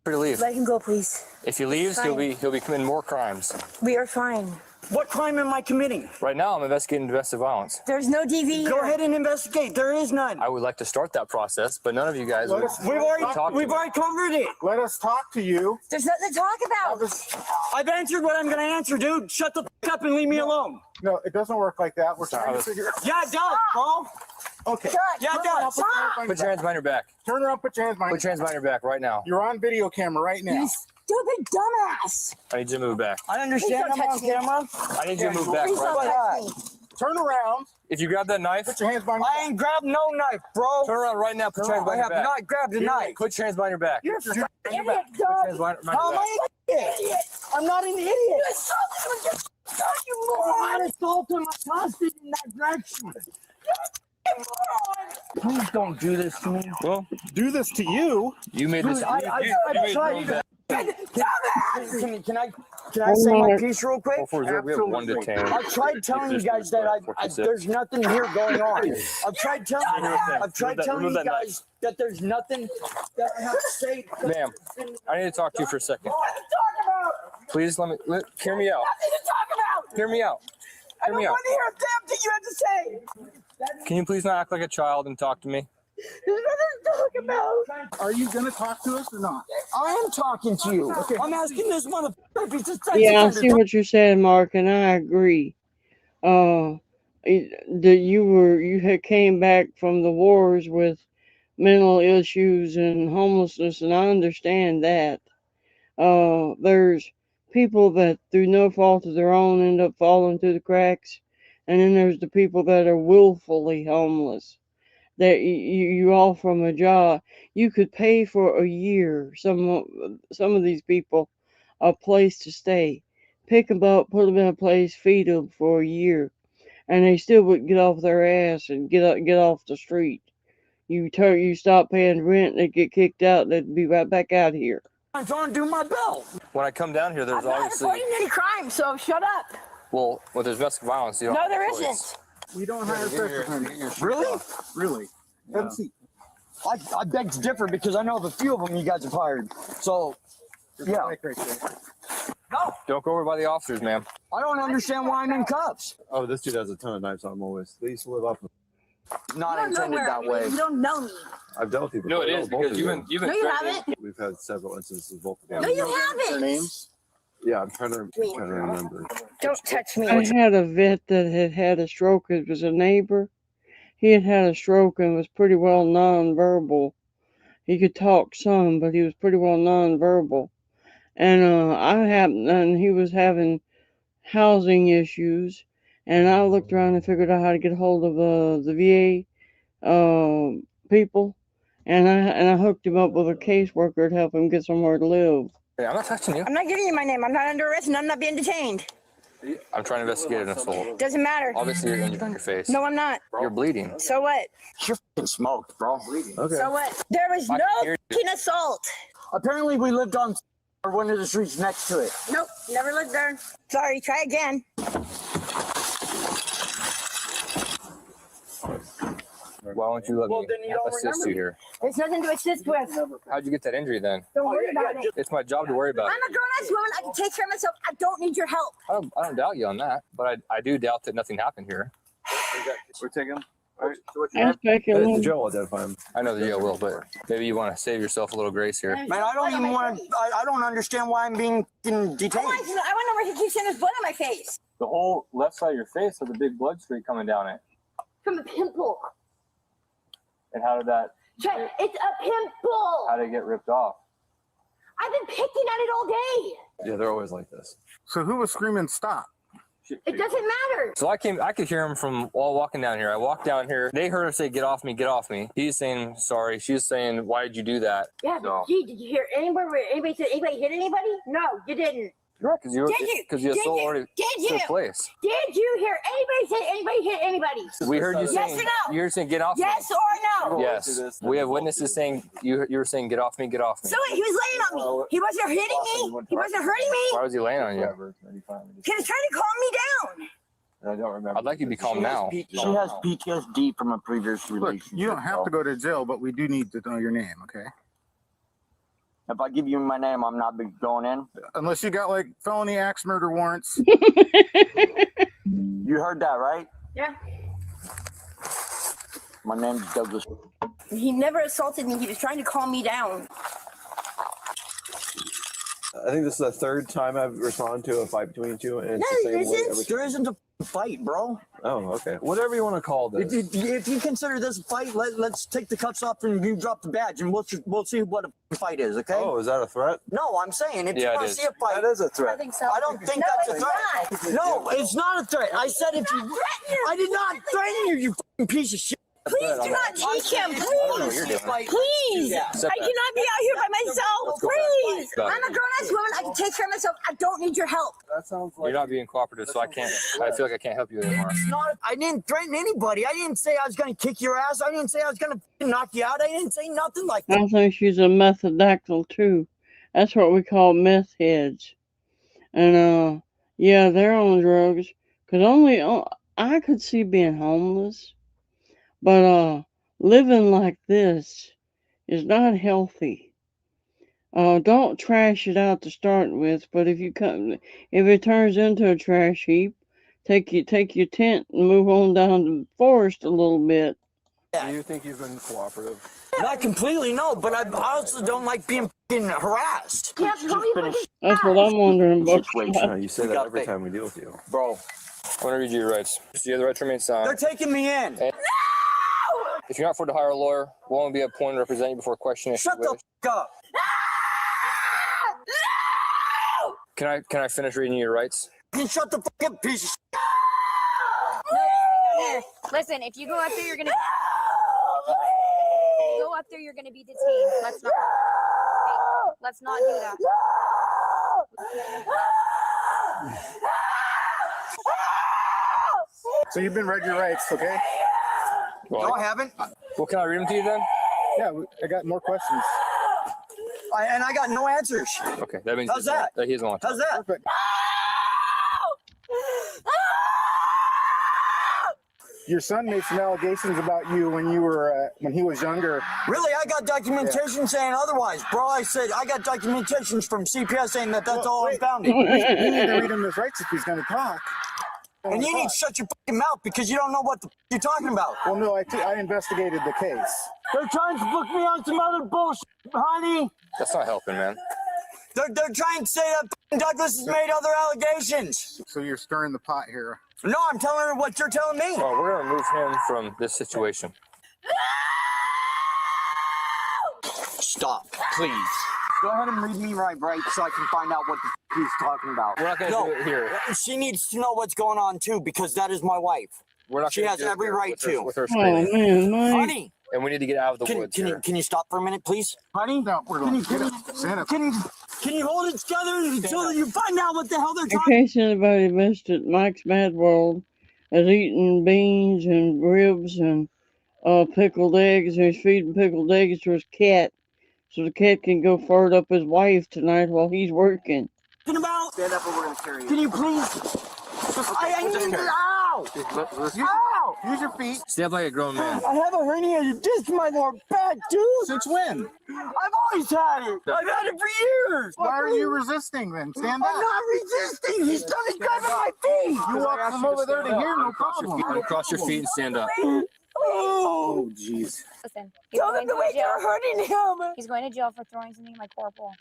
Free to leave. Let him go, please. If he leaves, he'll Fine. be committing more crimes. We are fine. What crime am I committing? Right now, I'm investigating domestic violence. There's no DV Go here. ahead and investigate. There is none. I would like to start that process, but none of you guys Let would us- We've already talk to me. covered it. Let us talk to you. There's nothing to talk about. I've answered what I'm going to answer, dude. Shut the fuck up and leave me alone. No, it doesn't work like that. We're That's not trying how to figure. Yeah, it does, bro. Okay. Yeah, it does. Put your hands behind your back. Turn around. Put your hands behind. Put your hands behind your back right now. You're on video camera right now. You stupid dumbass. I need you to move back. I Please understand don't I'm on touch me. camera. I need you to move back Please right don't now. touch me. Turn around. If you grab that knife, Put your hands behind I ain't grabbed no knife, bro. turn around right now. Put your hands I behind have your back. not grabbed a knife. Put your hands behind your back. You're a fucking idiot, Put your hands behind How your am back. I an idiot? I'm not an idiot. You assaulted me. You moron. I'm not assaulting my hostage in that direction. Please don't do this to me. Well, do this to you. You made this. I you tried made Can I say my piece real quick? 440, we have one detained. I tried telling you guys that there's nothing here going on. I've tried telling you guys that there's nothing that I have to say. Ma'am, I need to talk to you for a second. Please hear me out. Hear me out. I don't want to hear a damn thing you have to say. Can you please not act like a child and talk to me? There's nothing to talk about. Are you gonna talk to us or not? I am talking to you. Okay. I'm asking this motherfucker if he's a sex Yeah, I offender. see what you're saying, Mark, and I agree. That you had came back from the wars with mental issues and homelessness, and I understand that. There's people that through no fault of their own end up falling through the cracks, and then there's the people that are willfully homeless. That you offer them a job, you could pay for a year. Some of these people a place to stay, pick them up, put them in a place, feed them for a year, and they still wouldn't get off their ass and get off the street. You stop paying rent, they get kicked out, they'd be right back out here. I'm trying to do my belt. When I come down here, there's obviously. reporting any crime, so shut up. Well, when there's domestic violence, you don't. No, there have a choice. isn't. We don't hire sex offenders. Really? Really? Have a seat. I beg to differ because I know of a few of them you guys have hired. So, yeah. No, Don't go over by the officers, ma'am. I don't understand why I'm in cuffs. Oh, this dude has a ton of knives on him always. They used to live off of. Not intended that way. You don't know me. I've dealt with people. No, it is because you've been. No, you haven't. We've had several instances of both of them. No, you haven't. Their names? Yeah, I'm trying to remember. Don't touch me. I had a vet that had a stroke. It was a neighbor. He had a stroke and was pretty well nonverbal. He could talk some, but he was pretty well nonverbal. And he was having housing issues, and I looked around and figured out how to get a hold of the VA people, and I hooked him up with a caseworker to help him get somewhere to live. Hey, I'm not touching you. I'm not giving you my name. I'm not under arrest and I'm not being detained. I'm trying to investigate an assault. Doesn't matter. Obviously, you're injured on your face. No, I'm not. You're bleeding. So what? You're fucking smoked, bro. Okay. So what? There was no fucking assault. Apparently, we lived on one of the streets next to it. Nope, never lived there. Sorry, try again. Why don't you let me assist you here? There's nothing to assist with. How'd you get that injury then? Don't worry about it. It's my job to worry about. I'm a grown-ass woman. I can take care of myself. I don't need your help. I don't doubt you on that, but I do doubt that nothing happened here. We're taking him. Ask back your The limb. jail will identify him. I know the jail will, but maybe you want to save yourself a little grace here. Man, I don't even want to. I don't understand why I'm being detained. I want to know where he keeps sending his blood on my face. The whole left side of your face has a big blood streak coming down it. From a pimple. And how did that? It's a pimple. How did it get ripped off? I've been picking at it all day. Yeah, they're always like this. So who was screaming stop? It doesn't matter. So I could hear him from while walking down here. I walked down here. They heard her say, "Get off me, get off me." He's saying, "Sorry." She's saying, "Why did you do that?" Yeah, but gee, did you hear anywhere where anybody said anybody hit anybody? No, you didn't. You're right, because the assault already Did took place. Did you hear anybody say anybody hit anybody? We heard you saying, yes or no? you were saying, "Get off me." Yes or no? Yes. We have witnesses saying you were saying, "Get off me, get off me." So wait, he was laying on me. He wasn't hitting me. He wasn't hurting me. Why was he laying on you? He was trying to calm me down. I don't remember. I'd like you to be calm now. She has PTSD from a previous relationship. You don't have to go to jail, but we do need to know your name, okay? If I give you my name, I'm not going in. Unless you got like felony axe murder warrants. You heard that, right? Yeah. My name's Douglas. He never assaulted me. He was trying to calm me down. I think this is the third time I've responded to a fight between you two, and it's the same way every There isn't a fight, bro. Oh, okay. Whatever you want to call this. If you consider this a fight, let's take the cuffs off and you drop the badge, and we'll see what a fight is, okay? Oh, is that a threat? No, I'm saying if you Yeah, want it to is. see a fight, That is a threat. I think so. I don't think that's a threat. No, it's not a threat. I said if you. I did not threaten you, you fucking piece of shit. Please do not take him, please. Please. I Yeah. cannot be out here by myself. Please. back. I'm a grown-ass woman. I can take care of myself. I don't need your help. That sounds like You're not being cooperative, so I can't. I feel like I can't help you anymore. It's not. I didn't threaten anybody. I didn't say I was going to kick your ass. I didn't say I was going to knock you out. I didn't say nothing like that. I think she's a methodactyl too. That's what we call meth heads. And yeah, they're on drugs. Cause I could see being homeless, but living like this is not healthy. Don't trash it out to start with, but if it turns into a trash heap, take your tent and move on down to the forest a little bit. Do you think you've been cooperative? Not completely, no, but I also don't like being harassed. That's what I'm wondering about. No, you say that every time we deal with you. Bro, I want to read you your rights. So you have the right to remain silent. They're taking me in. And if you're not afforded to hire a lawyer, one will be appointed to represent you before questioning. Shut the f up. Can I finish reading you your rights? You shut the f up, piece of shit. No, listen, if you go up there, you're gonna go up there. You're gonna be detained. Let's not. Okay, let's not do that. So you've been read your rights, okay? No, I haven't. Well, can I read them to you then? Yeah, I got more questions. And I got no answers. Okay, that means How's that? he doesn't want to. How's that? Perfect. Your son made some allegations about you when you were when he was younger. Really, I got documentation saying otherwise, bro. I said I got documentations from CPS saying that's all I'm founding. You need to read him his rights if he's going to talk. And you need to shut your fucking mouth because you don't know what the you're talking about. Well, no, I investigated the case. They're trying to book me on some other bullshit, honey. That's not helping, man. They're trying to say that Douglas has made other allegations. So you're stirring the pot here. No, I'm telling her what you're telling me. Well, we're gonna remove him from this situation. Stop, please. Go ahead and read me my rights so I can find out what the he's talking about. We're not gonna do it here. She needs to know what's going on too because that is my wife. We're not. She has every right to. With her Oh screaming. man, Mike. Honey, And we need to get out of the woods. can you stop for a minute, please? Honey, No, we're going to stand up. can you hold it together until you find out what the hell they're In talking? case anybody missed it, Mike's Mad World is eating beans and ribs and pickled eggs, and he's feeding pickled eggs to his cat, so the cat can go fart up his wife tonight while he's working. About? Stand up or we're going to carry you. Can you please? I need to. Ow! Ow! Use your feet. Stand up like a grown man. I have a herniated disc in my lower back, dude. Since when? I've always had it. I've had it for years. Why are you resisting then? Stand up. I'm not resisting. He's done grabbing my feet. You walk from over there to here, no problem. Uncross your feet and stand up. Oh, jeez. Listen, he's Tell going them the to way jail. they're hurting him. He's going to jail for throwing something in my corporal.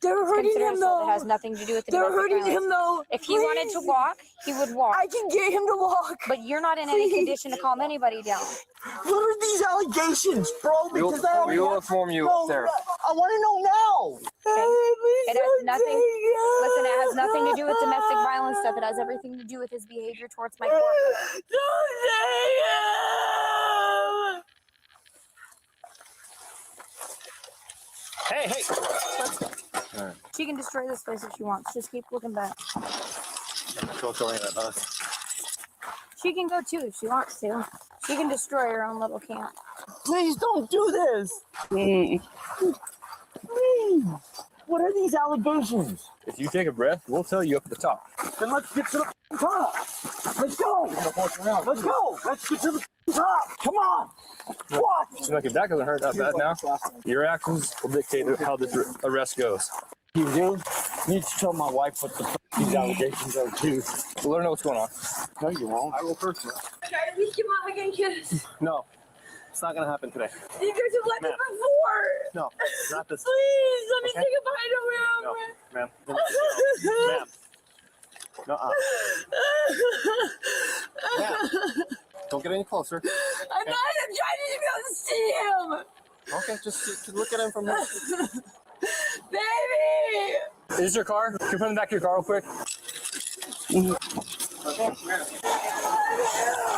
They're It's hurting considered him assault. though. It has nothing to do with the They're domestic hurting violence. him though. If he wanted to walk, he would walk. I can get him to walk. But you're not in any condition to calm anybody down. What are these allegations, bro? Because I We will inform you up there. I want to know now. It has nothing. Listen, it has nothing to do with domestic violence stuff. It has everything to do with his behavior towards my corporal. Hey, hey. She can destroy this place if she wants. Just keep looking back. She can go too if she wants to. She can destroy her own little camp. Please don't do this. Please. What are these allegations? If you take a breath, we'll tell you up at the top. Then let's get to the top. Let's go. Let's go. Let's get to the top. Come on. What? Seems like your back doesn't hurt that bad now. Your actions will dictate how this arrest goes. You do? You need to tell my wife what the these allegations are too. We'll let her know what's going on. No, you won't. I will personally. Try to reach him out again, kids. No. It's not gonna happen today. You guys have let me before. No, not this. Please, let me Okay. take a bite of him. No, ma'am. Ma'am. Nuh-uh. Ma'am. Don't get any closer. I'm not. I'm trying to be able to see him. Okay, just look at him from here. Baby. Is this your car? Can you put it in the back of your car real quick?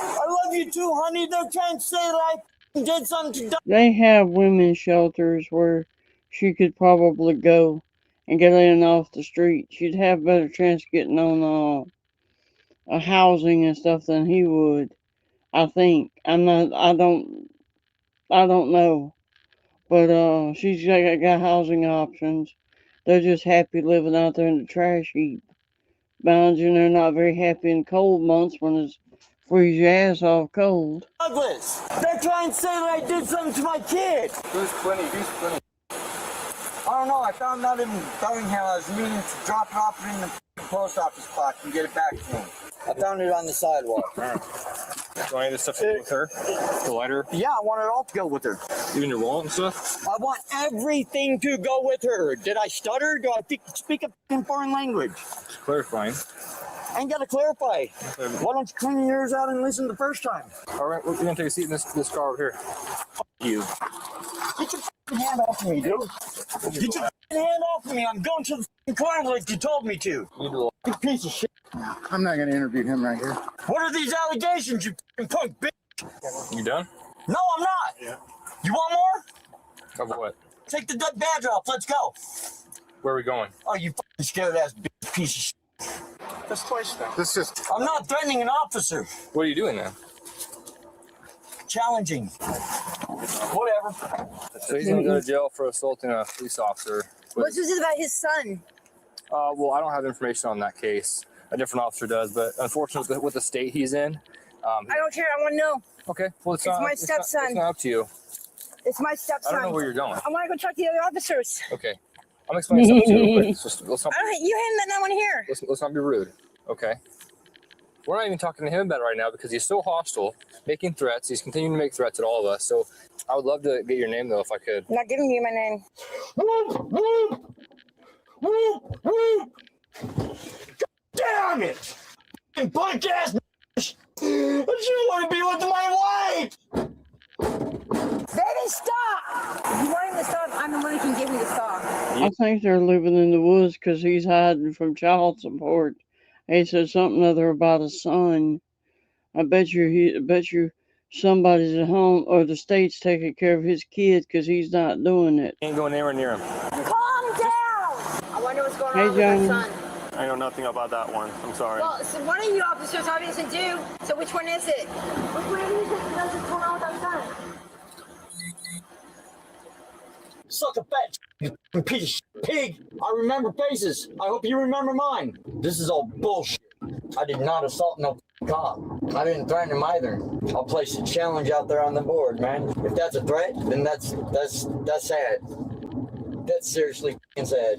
I love you too, honey. They're trying to say that I did something to They have women's shelters where she could probably go and get in off the street. She'd have better chance getting on a housing and stuff than he would. I think. I don't know. But she's got housing options. They're just happy living out there in the trash heap. Mind you, they're not very happy in cold months when it's freeze your ass off cold. Douglas. They're trying to say that I did something to my kid. Who's plenty? I don't know. I found out in Bellingham. I was meaning to drop it off in the post office box and get it back to him. I found it on the sidewalk. Do any of this stuff to go with her? The lighter? Yeah, I want it all to go with her. Even your wallet and stuff? I want everything to go with her. Did I stutter? Do I speak a foreign language? Just clarifying. I ain't got to clarify. Why don't you clean yours out and listen the first time? All right, we're going to take a seat in this car over here. F you. Get your hand off me, dude. Get your hand off me. I'm going to the car like you told me to. You piece of shit. I'm not going to interview him right here. What are these allegations, you punk bitch? You done? No, I'm not. Yeah. You want more? Of what? Take the badge off. Let's go. Where are we going? Oh, you fucking scared ass bitch, piece of shit. That's twice now. This is. I'm not threatening an officer. What are you doing then? Challenging. Whatever. So he's going to go to jail for assaulting a police officer. What's this about his son? Well, I don't have information on that case. A different officer does, but unfortunately, with the state he's in. I don't care. I want to know. Okay, well, it's my stepson. It's not up to you. It's my stepson. I don't know where you're going. I want to go talk to the other officers. Okay, I'm explaining something to you real quick. Let's not, You hand that I want to hear. let's not be rude, okay? We're not even talking to him about it right now because he's so hostile, making threats. He's continuing to make threats at all of us. So I would love to get your name, though, if I could. I'm not giving you my name. Damn it! Punk ass bitch! I just want to be with my wife! Baby, stop! If you want him to stop, I'm the one who can get him to stop. I think they're living in the woods because he's hiding from child support. He said something other about a son. I bet you somebody's at home or the state's taking care of his kid because he's not doing it. Ain't going anywhere near him. Calm down! I wonder what's going Hey, on with Johnny. my son. I know nothing about that one. I'm sorry. Well, so one of you officers obviously do. So which one is it? Which one of you knows what's going on with our son? Suck a fat you piece of shit pig. I remember faces. I hope you remember mine. This is all bullshit. I did not assault no cop. I didn't threaten him either. I'll place a challenge out there on the board, man. If that's a threat, then that's sad. That's seriously sad.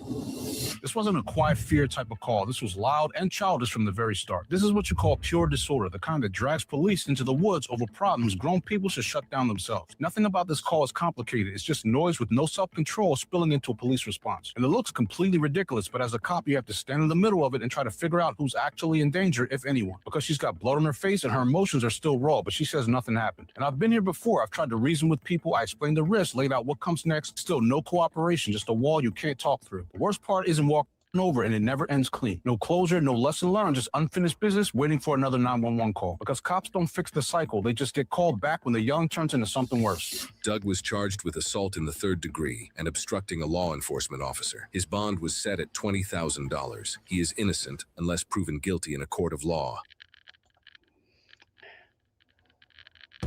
This wasn't a quiet fear type of call. This was loud and childish from the very start. This is what you call pure disorder, the kind that drags police into the woods over problems grown people should shut down themselves. Nothing about this call is complicated. It's just noise with no self-control spilling into a police response. And it looks completely ridiculous, but as a cop, you have to stand in the middle of it and try to figure out who's actually in danger, if anyone. Because she's got blood on her face and her emotions are still raw, but she says nothing happened. And I've been here before. I've tried to reason with people. I explained the risk, laid out what comes next. Still no cooperation, just a wall you can't talk through. The worst part isn't walking over and it never ends clean. No closure, no lesson learned, just unfinished business waiting for another 911 call. Because cops don't fix the cycle. They just get called back when the young turns into something worse. Doug was charged with assault in the 3rd degree and obstructing a law enforcement officer. His bond was set at $20,000. He is innocent unless proven guilty in a court of law.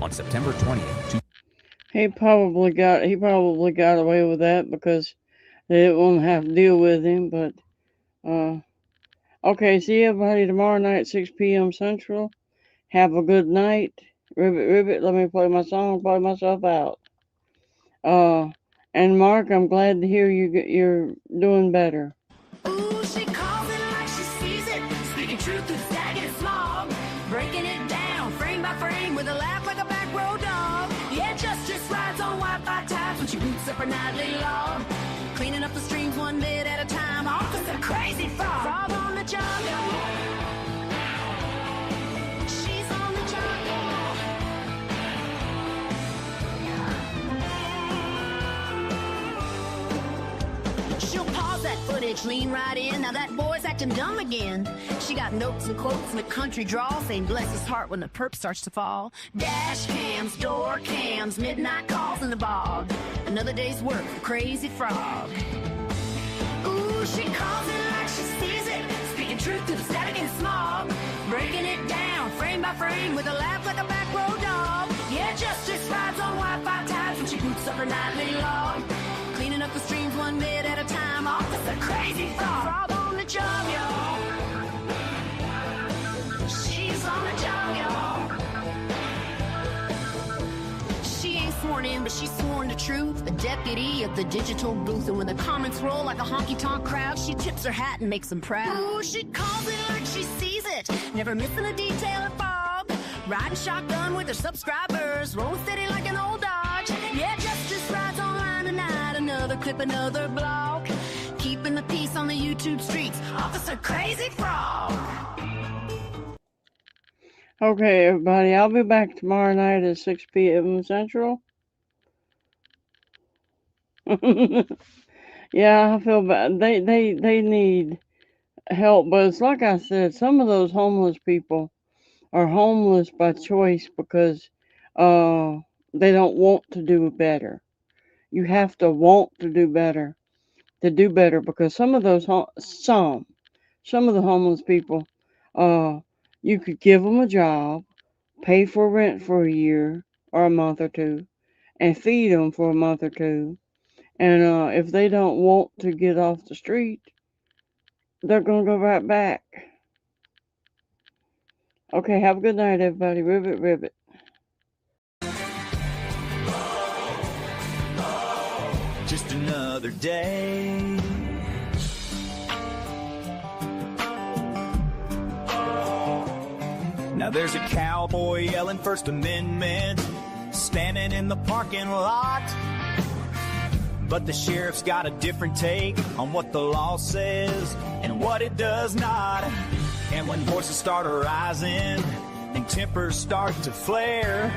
On September 20th, He probably got away with that because they didn't want to have to deal with him. But okay, see everybody tomorrow night, 6 p.m. Central. Have a good night. Ribbit, let me play my song, play myself out. And Mark, I'm glad to hear you're doing better. Ooh, she calls it like she sees it, speaking truth through stag and slog, breaking it down frame by frame with a laugh like a back row dog. Yeah, just up her nightly log. Cleaning up the streams one bit at a time. Officer Crazy Frog. Frog on the job, y'all. She's on the job, y'all. She'll pause that footage, lean right in. Now that boy's acting dumb again. She got notes and quotes in a country drawl saying bless his heart when the perp starts to fall. Dash cams, door cams, midnight calls in the bog. Another day's work for Crazy Frog. Ooh, she calls it like she sees it. Speaking truth to the static and smog. Breaking it down, frame by frame, with a laugh like a back row dog. Yeah, justice rides on Wi-Fi tabs when she boots up her nightly log. Cleaning up the streams one bit at a time. Officer Crazy Frog. Frog on the job, y'all. She's on the job, y'all. She ain't sworn in, but she's sworn to truth. A deputy of the digital booth. And when the comments roll like a honky-tonk crowd, she tips her hat and makes them proud. Ooh, she calls it like she sees it. Never missing a detail or fog. Riding shotgun with her subscribers. Rolling steady like an old Dodge. Yeah, justice rides online tonight. Another clip, another blog. Keeping the peace on the YouTube streets. Officer Crazy Frog. Okay, everybody, I'll be back tomorrow night at 6 p.m. Central. Yeah, I feel bad. They need help, but it's like I said, some of those homeless people are homeless by choice because they don't want to do better. You have to want to do better because some of those some of the homeless people, you could give them a job, pay for rent for a year or a month or two, and feed them for a month or two. And if they don't want to get off the street, they're going to go right back. Okay, have a good night, everybody. Ribbit, ribbit. Just another day. Now there's a cowboy yelling First Amendment, standing in the parking lot. But the sheriff's got a different take on what the law says and what it does not. And when voices start arising and tempers start to flare,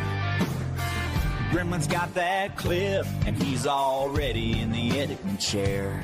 Gremlin's got that clip and he's already in the editing chair.